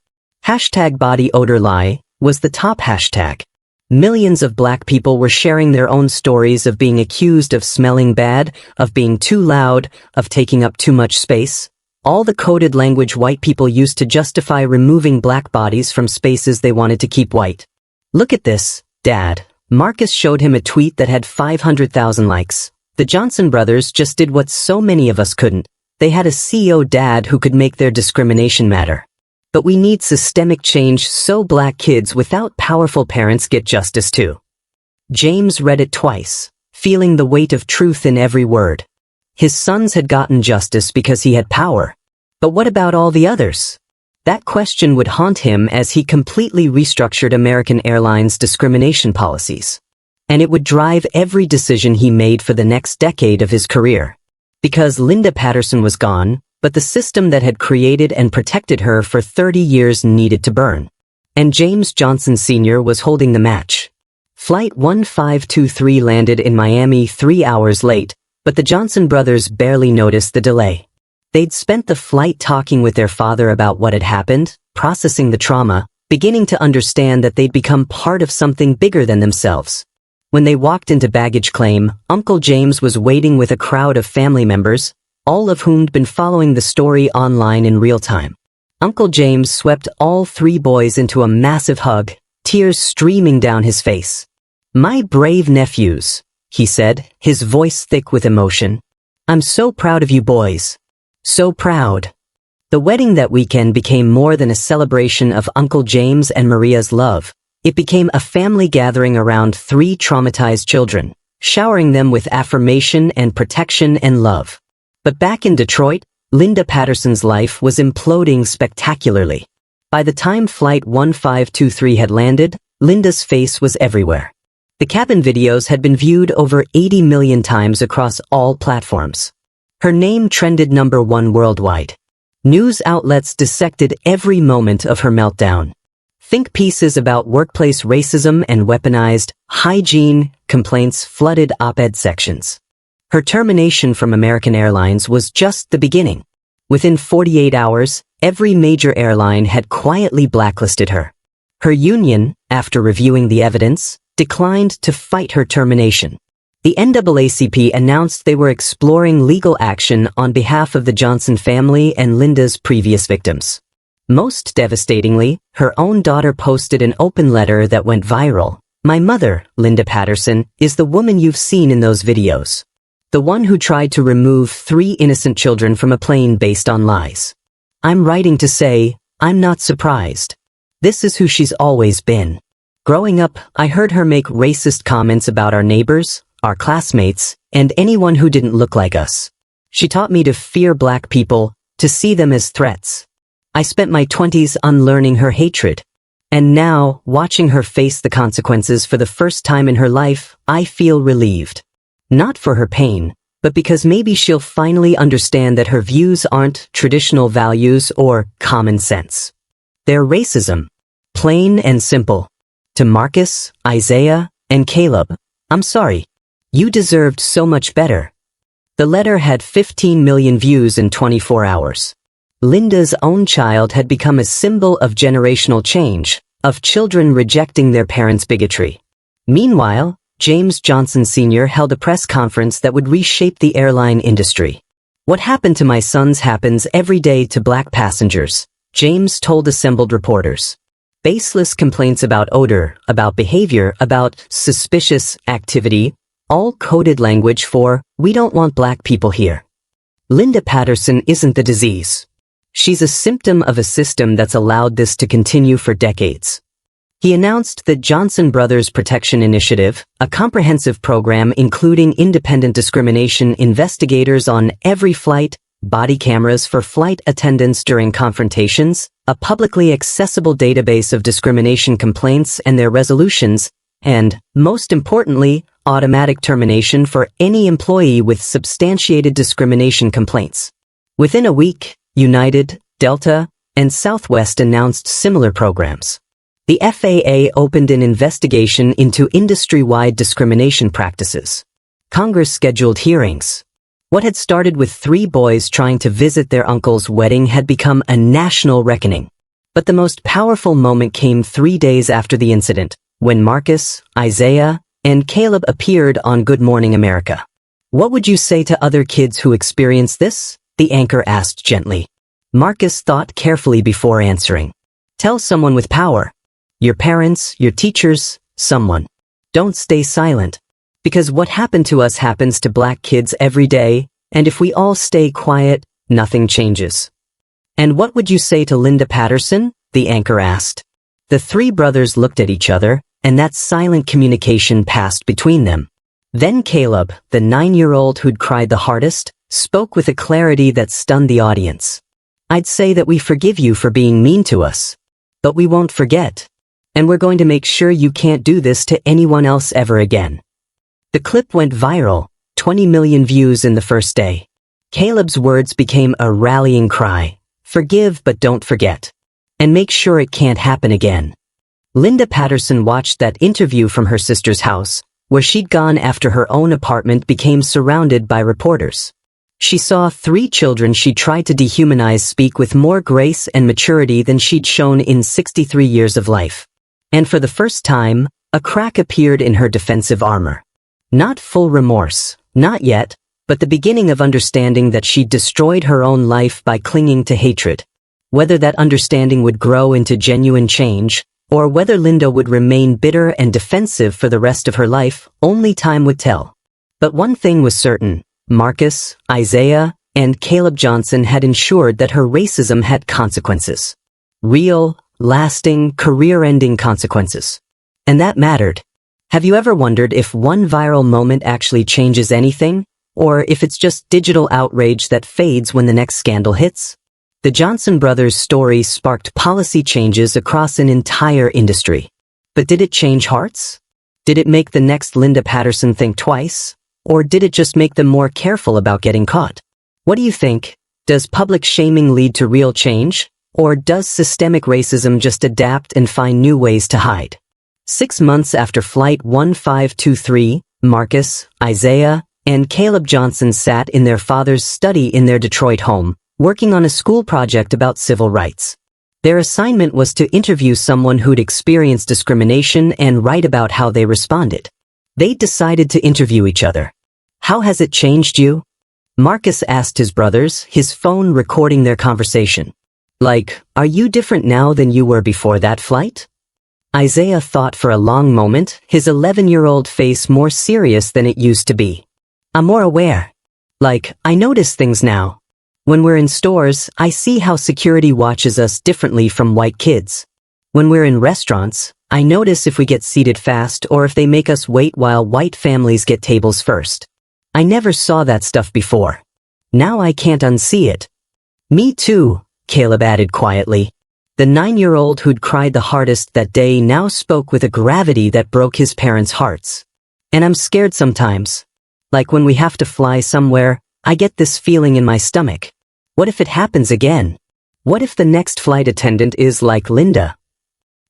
Hashtag body odor lie was the top hashtag. Millions of black people were sharing their own stories of being accused of smelling bad, of being too loud, of taking up too much space. All the coded language white people used to justify removing black bodies from spaces they wanted to keep white. Look at this, Dad. Marcus showed him a tweet that had 500,000 likes. The Johnson brothers just did what so many of us couldn't. They had a CEO dad who could make their discrimination matter. But we need systemic change so black kids without powerful parents get justice too. James read it twice, feeling the weight of truth in every word. His sons had gotten justice because he had power. But what about all the others? That question would haunt him as he completely restructured American Airlines discrimination policies. And it would drive every decision he made for the next decade of his career. Because Linda Patterson was gone, but the system that had created and protected her for 30 years needed to burn. And James Johnson Sr. was holding the match. Flight 1523 landed in Miami 3 hours late, but the Johnson brothers barely noticed the delay. They'd spent the flight talking with their father about what had happened, processing the trauma, beginning to understand that they'd become part of something bigger than themselves. When they walked into baggage claim, Uncle James was waiting with a crowd of family members, all of whom'd been following the story online in real time. Uncle James swept all 3 boys into a massive hug, tears streaming down his face. "My brave nephews," he said, his voice thick with emotion. "I'm so proud of you boys. So proud." The wedding that weekend became more than a celebration of Uncle James and Maria's love. It became a family gathering around 3 traumatized children, showering them with affirmation and protection and love. But back in Detroit, Linda Patterson's life was imploding spectacularly. By the time Flight 1523 had landed, Linda's face was everywhere. The cabin videos had been viewed over 80 million times across all platforms. Her name trended #1 worldwide. News outlets dissected every moment of her meltdown. Think pieces about workplace racism and weaponized hygiene complaints flooded op-ed sections. Her termination from American Airlines was just the beginning. Within 48 hours, every major airline had quietly blacklisted her. Her union, after reviewing the evidence, declined to fight her termination. The NAACP announced they were exploring legal action on behalf of the Johnson family and Linda's previous victims. Most devastatingly, her own daughter posted an open letter that went viral. "My mother, Linda Patterson, is the woman you've seen in those videos. The one who tried to remove 3 innocent children from a plane based on lies. I'm writing to say, I'm not surprised. This is who she's always been. Growing up, I heard her make racist comments about our neighbors, our classmates, and anyone who didn't look like us. She taught me to fear black people, to see them as threats. I spent my 20s unlearning her hatred. And now, watching her face the consequences for the first time in her life, I feel relieved. Not for her pain, but because maybe she'll finally understand that her views aren't traditional values or common sense. They're racism. Plain and simple. To Marcus, Isaiah, and Caleb, I'm sorry. You deserved so much better." The letter had 15 million views in 24 hours. Linda's own child had become a symbol of generational change, of children rejecting their parents' bigotry. Meanwhile, James Johnson Sr. held a press conference that would reshape the airline industry. "What happened to my sons happens every day to black passengers," James told assembled reporters. Baseless complaints about odor, about behavior, about suspicious activity, all coded language for, "We don't want black people here." Linda Patterson isn't the disease. She's a symptom of a system that's allowed this to continue for decades. He announced the Johnson Brothers Protection Initiative, a comprehensive program including independent discrimination investigators on every flight, body cameras for flight attendants during confrontations, a publicly accessible database of discrimination complaints and their resolutions, and, most importantly, automatic termination for any employee with substantiated discrimination complaints. Within a week, United, Delta, and Southwest announced similar programs. The FAA opened an investigation into industry-wide discrimination practices. Congress scheduled hearings. What had started with 3 boys trying to visit their uncle's wedding had become a national reckoning. But the most powerful moment came 3 days after the incident, when Marcus, Isaiah, and Caleb appeared on Good Morning America. "What would you say to other kids who experience this?" the anchor asked gently. Marcus thought carefully before answering. "Tell someone with power. Your parents, your teachers, someone. Don't stay silent. Because what happened to us happens to black kids every day, and if we all stay quiet, nothing changes." "And what would you say to Linda Patterson?" the anchor asked. The three brothers looked at each other, and that silent communication passed between them. Then Caleb, the 9-year-old who'd cried the hardest, spoke with a clarity that stunned the audience. "I'd say that we forgive you for being mean to us. But we won't forget. And we're going to make sure you can't do this to anyone else ever again." The clip went viral, 20 million views in the first day. Caleb's words became a rallying cry. Forgive but don't forget. And make sure it can't happen again. Linda Patterson watched that interview from her sister's house, where she'd gone after her own apartment became surrounded by reporters. She saw 3 children she tried to dehumanize speak with more grace and maturity than she'd shown in 63 years of life. And for the first time, a crack appeared in her defensive armor. Not full remorse, not yet, but the beginning of understanding that she'd destroyed her own life by clinging to hatred. Whether that understanding would grow into genuine change, or whether Linda would remain bitter and defensive for the rest of her life, only time would tell. But one thing was certain: Marcus, Isaiah, and Caleb Johnson had ensured that her racism had consequences. Real, lasting, career-ending consequences. And that mattered. Have you ever wondered if one viral moment actually changes anything, or if it's just digital outrage that fades when the next scandal hits? The Johnson brothers' story sparked policy changes across an entire industry. But did it change hearts? Did it make the next Linda Patterson think twice? Or did it just make them more careful about getting caught? What do you think? Does public shaming lead to real change? Or does systemic racism just adapt and find new ways to hide? 6 months after Flight 1523, Marcus, Isaiah, and Caleb Johnson sat in their father's study in their Detroit home, working on a school project about civil rights. Their assignment was to interview someone who'd experienced discrimination and write about how they responded. They decided to interview each other. "How has it changed you?" Marcus asked his brothers, his phone recording their conversation. "Like, are you different now than you were before that flight?" Isaiah thought for a long moment, his 11-year-old face more serious than it used to be. "I'm more aware. Like, I notice things now. When we're in stores, I see how security watches us differently from white kids. When we're in restaurants, I notice if we get seated fast or if they make us wait while white families get tables first. I never saw that stuff before. Now I can't unsee it." "Me too," Caleb added quietly. The 9-year-old who'd cried the hardest that day now spoke with a gravity that broke his parents' hearts. "And I'm scared sometimes. Like when we have to fly somewhere, I get this feeling in my stomach. What if it happens again? What if the next flight attendant is like Linda?"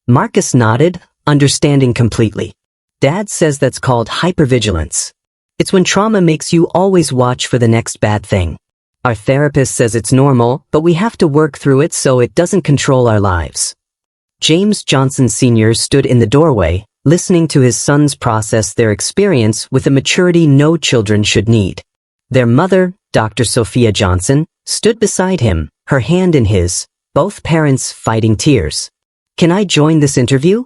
Marcus nodded, understanding completely. "Dad says that's called hypervigilance. It's when trauma makes you always watch for the next bad thing. Our therapist says it's normal, but we have to work through it so it doesn't control our lives." James Johnson Sr. stood in the doorway, listening to his sons process their experience with a maturity no children should need. Their mother, Dr. Sophia Johnson, stood beside him, her hand in his, both parents fighting tears. "Can I join this interview?"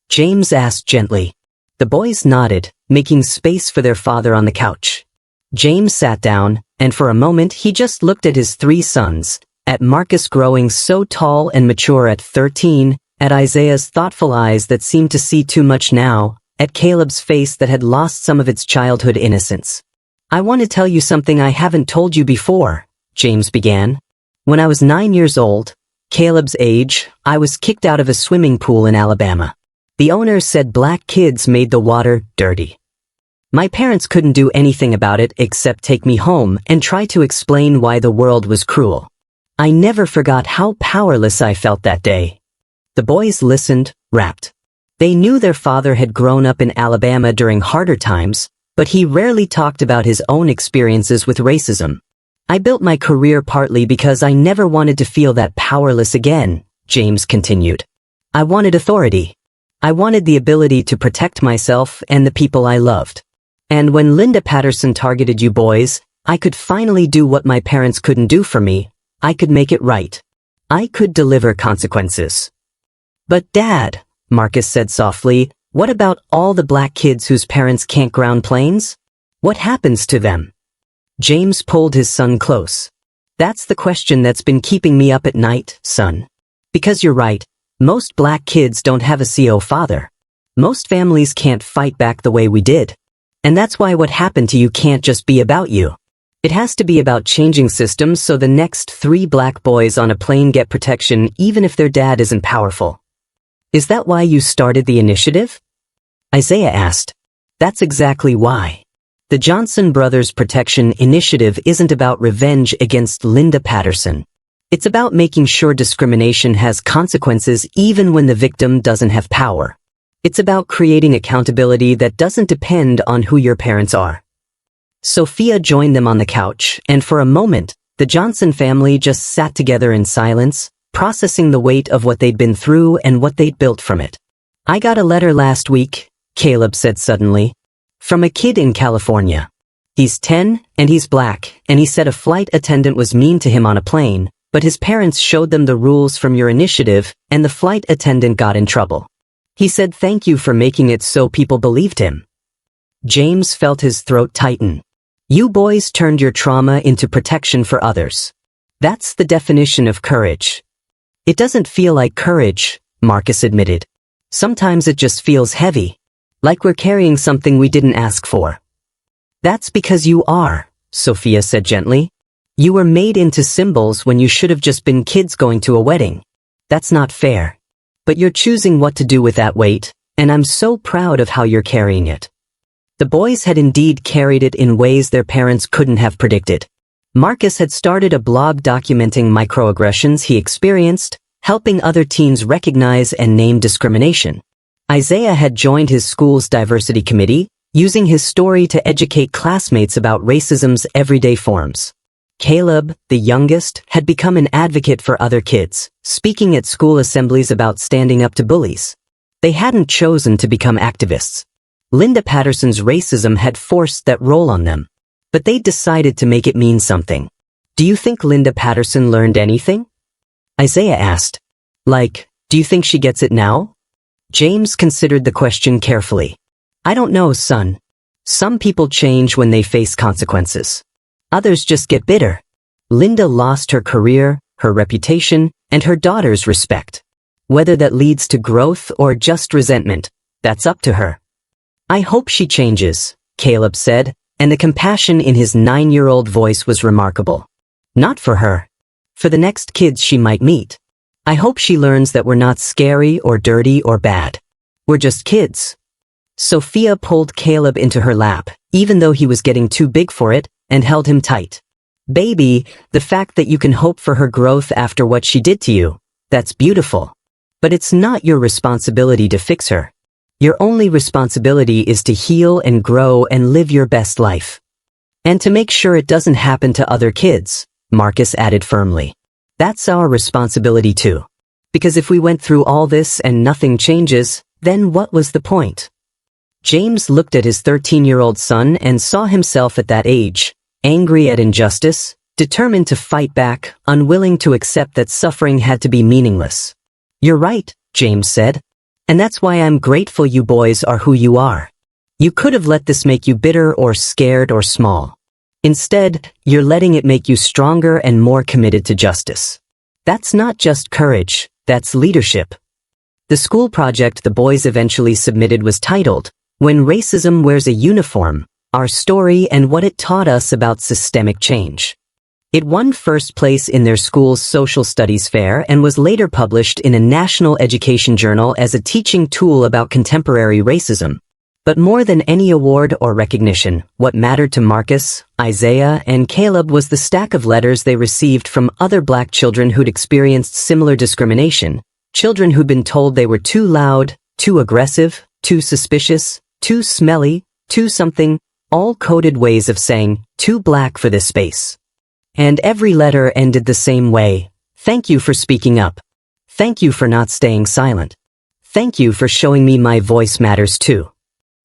James asked gently. The boys nodded, making space for their father on the couch. James sat down, and for a moment he just looked at his 3 sons, at Marcus growing so tall and mature at 13, at Isaiah's thoughtful eyes that seemed to see too much now, at Caleb's face that had lost some of its childhood innocence. "I want to tell you something I haven't told you before," James began. "When I was 9 years old, Caleb's age, I was kicked out of a swimming pool in Alabama. The owner said black kids made the water dirty. My parents couldn't do anything about it except take me home and try to explain why the world was cruel. I never forgot how powerless I felt that day." The boys listened, rapt. They knew their father had grown up in Alabama during harder times, but he rarely talked about his own experiences with racism. "I built my career partly because I never wanted to feel that powerless again," James continued. I wanted authority. I wanted the ability to protect myself and the people I loved. And when Linda Patterson targeted you boys, I could finally do what my parents couldn't do for me. I could make it right. I could deliver consequences. But Dad, Marcus said softly, what about all the black kids whose parents can't ground planes? What happens to them? James pulled his son close. That's the question that's been keeping me up at night, son. Because you're right, most black kids don't have a CO father. Most families can't fight back the way we did. And that's why what happened to you can't just be about you. It has to be about changing systems so the next 3 black boys on a plane get protection even if their dad isn't powerful. Is that why you started the initiative? Isaiah asked. That's exactly why. The Johnson Brothers Protection Initiative isn't about revenge against Linda Patterson. It's about making sure discrimination has consequences even when the victim doesn't have power. It's about creating accountability that doesn't depend on who your parents are. Sophia joined them on the couch, and for a moment, the Johnson family just sat together in silence, processing the weight of what they'd been through and what they'd built from it. I got a letter last week, Caleb said suddenly, from a kid in California. He's 10, and he's black, and he said a flight attendant was mean to him on a plane, but his parents showed them the rules from your initiative, and the flight attendant got in trouble. He said thank you for making it so people believed him. James felt his throat tighten. You boys turned your trauma into protection for others. That's the definition of courage. It doesn't feel like courage, Marcus admitted. Sometimes it just feels heavy. Like we're carrying something we didn't ask for. That's because you are, Sophia said gently. You were made into symbols when you should have just been kids going to a wedding. That's not fair. But you're choosing what to do with that weight, and I'm so proud of how you're carrying it. The boys had indeed carried it in ways their parents couldn't have predicted. Marcus had started a blog documenting microaggressions he experienced, helping other teens recognize and name discrimination. Isaiah had joined his school's diversity committee, using his story to educate classmates about racism's everyday forms. Caleb, the youngest, had become an advocate for other kids, speaking at school assemblies about standing up to bullies. They hadn't chosen to become activists. Linda Patterson's racism had forced that role on them. But they decided to make it mean something. Do you think Linda Patterson learned anything? Isaiah asked. Like, do you think she gets it now? James considered the question carefully. I don't know, son. Some people change when they face consequences. Others just get bitter. Linda lost her career, her reputation, and her daughter's respect. Whether that leads to growth or just resentment, that's up to her. I hope she changes, Caleb said, and the compassion in his 9-year-old voice was remarkable. Not for her. For the next kids she might meet. I hope she learns that we're not scary or dirty or bad. We're just kids. Sophia pulled Caleb into her lap, even though he was getting too big for it, and held him tight. Baby, the fact that you can hope for her growth after what she did to you, that's beautiful. But it's not your responsibility to fix her. Your only responsibility is to heal and grow and live your best life. And to make sure it doesn't happen to other kids, Marcus added firmly. That's our responsibility too. Because if we went through all this and nothing changes, then what was the point? James looked at his 13-year-old son and saw himself at that age, angry at injustice, determined to fight back, unwilling to accept that suffering had to be meaningless. You're right, James said. And that's why I'm grateful you boys are who you are. You could have let this make you bitter or scared or small. Instead, you're letting it make you stronger and more committed to justice. That's not just courage, that's leadership. The school project the boys eventually submitted was titled, When Racism Wears a Uniform, Our Story and What It Taught Us About Systemic Change. It won first place in their school's social studies fair and was later published in a national education journal as a teaching tool about contemporary racism. But more than any award or recognition, what mattered to Marcus, Isaiah, and Caleb was the stack of letters they received from other black children who'd experienced similar discrimination, children who'd been told they were too loud, too aggressive, too suspicious, too smelly, too something, all coded ways of saying, too black for this space. And every letter ended the same way. Thank you for speaking up. Thank you for not staying silent. Thank you for showing me my voice matters too.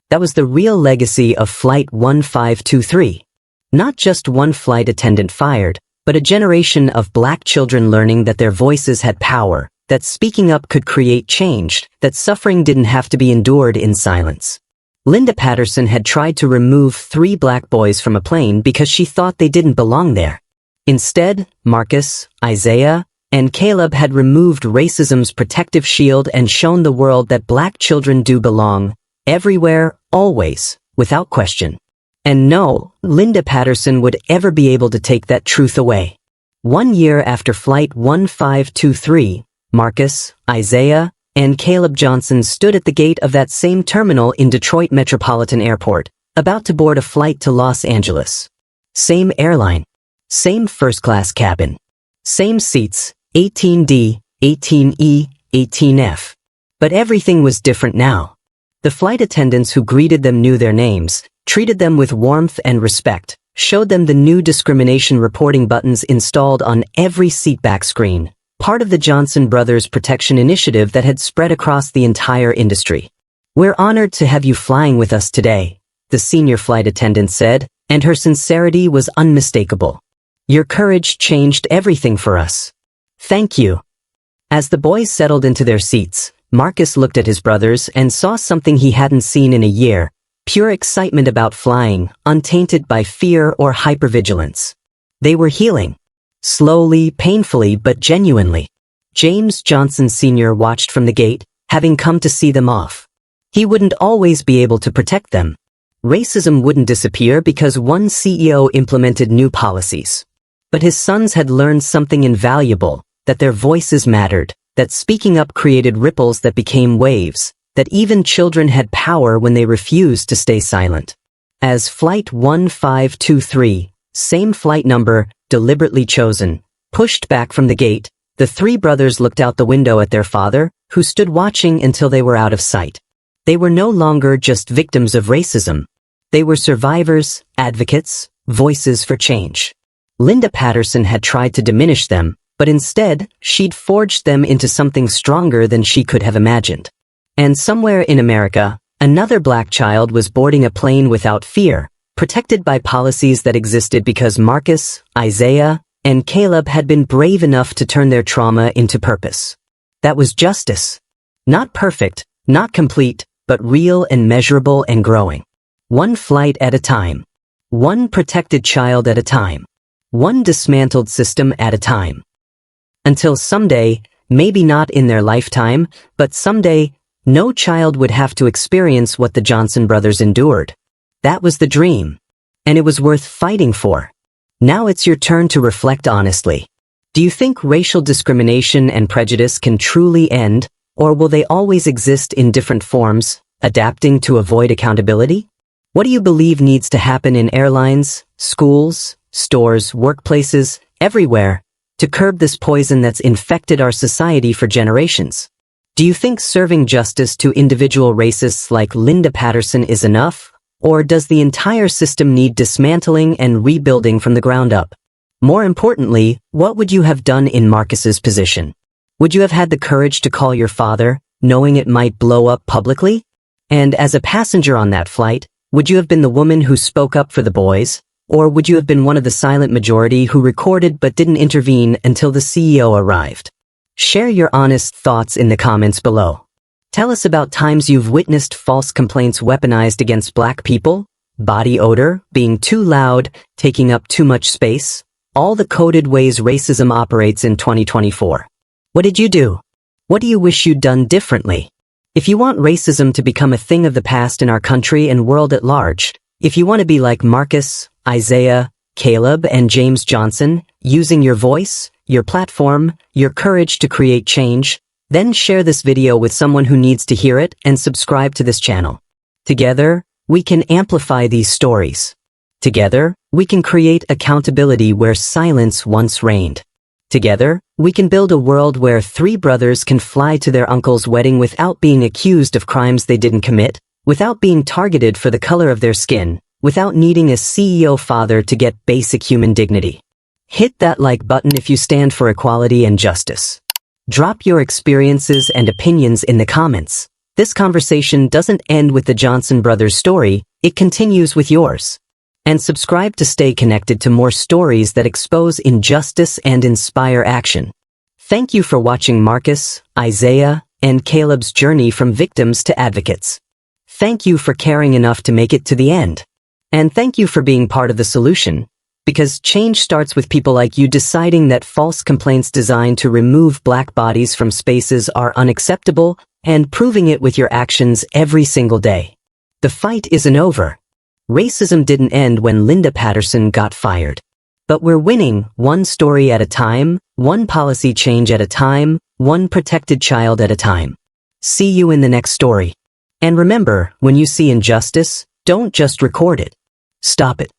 That was the real legacy of Flight 1523. Not just one flight attendant fired, but a generation of black children learning that their voices had power, that speaking up could create change, that suffering didn't have to be endured in silence. Linda Patterson had tried to remove 3 black boys from a plane because she thought they didn't belong there. Instead, Marcus, Isaiah, and Caleb had removed racism's protective shield and shown the world that black children do belong, everywhere, always, without question. And no, Linda Patterson would ever be able to take that truth away. 1 year after Flight 1523, Marcus, Isaiah, and Caleb Johnson stood at the gate of that same terminal in Detroit Metropolitan Airport, about to board a flight to Los Angeles. Same airline. Same first-class cabin. Same seats, 18D, 18E, 18F. But everything was different now. The flight attendants who greeted them knew their names, treated them with warmth and respect, showed them the new discrimination reporting buttons installed on every seatback screen, part of the Johnson Brothers Protection Initiative that had spread across the entire industry. "We're honored to have you flying with us today," the senior flight attendant said, and her sincerity was unmistakable. "Your courage changed everything for us. Thank you." As the boys settled into their seats, Marcus looked at his brothers and saw something he hadn't seen in a year, pure excitement about flying, untainted by fear or hypervigilance. They were healing. Slowly, painfully, but genuinely. James Johnson Sr. watched from the gate, having come to see them off. He wouldn't always be able to protect them. Racism wouldn't disappear because one CEO implemented new policies. But his sons had learned something invaluable, that their voices mattered, that speaking up created ripples that became waves, that even children had power when they refused to stay silent. As Flight 1523, same flight number, deliberately chosen, pushed back from the gate, the 3 brothers looked out the window at their father, who stood watching until they were out of sight. They were no longer just victims of racism. They were survivors, advocates, voices for change. Linda Patterson had tried to diminish them, but instead, she'd forged them into something stronger than she could have imagined. And somewhere in America, another black child was boarding a plane without fear, protected by policies that existed because Marcus, Isaiah, and Caleb had been brave enough to turn their trauma into purpose. That was justice. Not perfect, not complete, but real and measurable and growing. One flight at a time. One protected child at a time. One dismantled system at a time. Until someday, maybe not in their lifetime, but someday, no child would have to experience what the Johnson brothers endured. That was the dream. And it was worth fighting for. Now it's your turn to reflect honestly. Do you think racial discrimination and prejudice can truly end, or will they always exist in different forms, adapting to avoid accountability? What do you believe needs to happen in airlines, schools, stores, workplaces, everywhere, to curb this poison that's infected our society for generations? Do you think serving justice to individual racists like Linda Patterson is enough, or does the entire system need dismantling and rebuilding from the ground up? More importantly, what would you have done in Marcus's position? Would you have had the courage to call your father, knowing it might blow up publicly? And as a passenger on that flight, would you have been the woman who spoke up for the boys? Or would you have been one of the silent majority who recorded but didn't intervene until the CEO arrived? Share your honest thoughts in the comments below. Tell us about times you've witnessed false complaints weaponized against black people, body odor, being too loud, taking up too much space, all the coded ways racism operates in 2024. What did you do? What do you wish you'd done differently? If you want racism to become a thing of the past in our country and world at large, if you want to be like Marcus, Isaiah, Caleb, and James Johnson, using your voice, your platform, your courage to create change, then share this video with someone who needs to hear it and subscribe to this channel. Together, we can amplify these stories. Together, we can create accountability where silence once reigned. Together, we can build a world where 3 brothers can fly to their uncle's wedding without being accused of crimes they didn't commit, without being targeted for the color of their skin, without needing a CEO father to get basic human dignity. Hit that like button if you stand for equality and justice. Drop your experiences and opinions in the comments. This conversation doesn't end with the Johnson brothers story, it continues with yours. And subscribe to stay connected to more stories that expose injustice and inspire action. Thank you for watching Marcus, Isaiah, and Caleb's journey from victims to advocates. Thank you for caring enough to make it to the end. And thank you for being part of the solution, because change starts with people like you deciding that false complaints designed to remove Black bodies from spaces are unacceptable and proving it with your actions every single day. The fight isn't over. Racism didn't end when Linda Patterson got fired. But we're winning one story at a time, one policy change at a time, one protected child at a time. See you in the next story. And remember, when you see injustice, don't just record it. Stop it.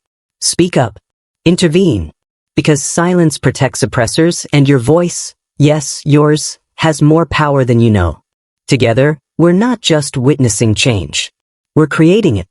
Speak up. Intervene. Because silence protects oppressors and your voice, yes, yours, has more power than you know. Together, we're not just witnessing change. We're creating it.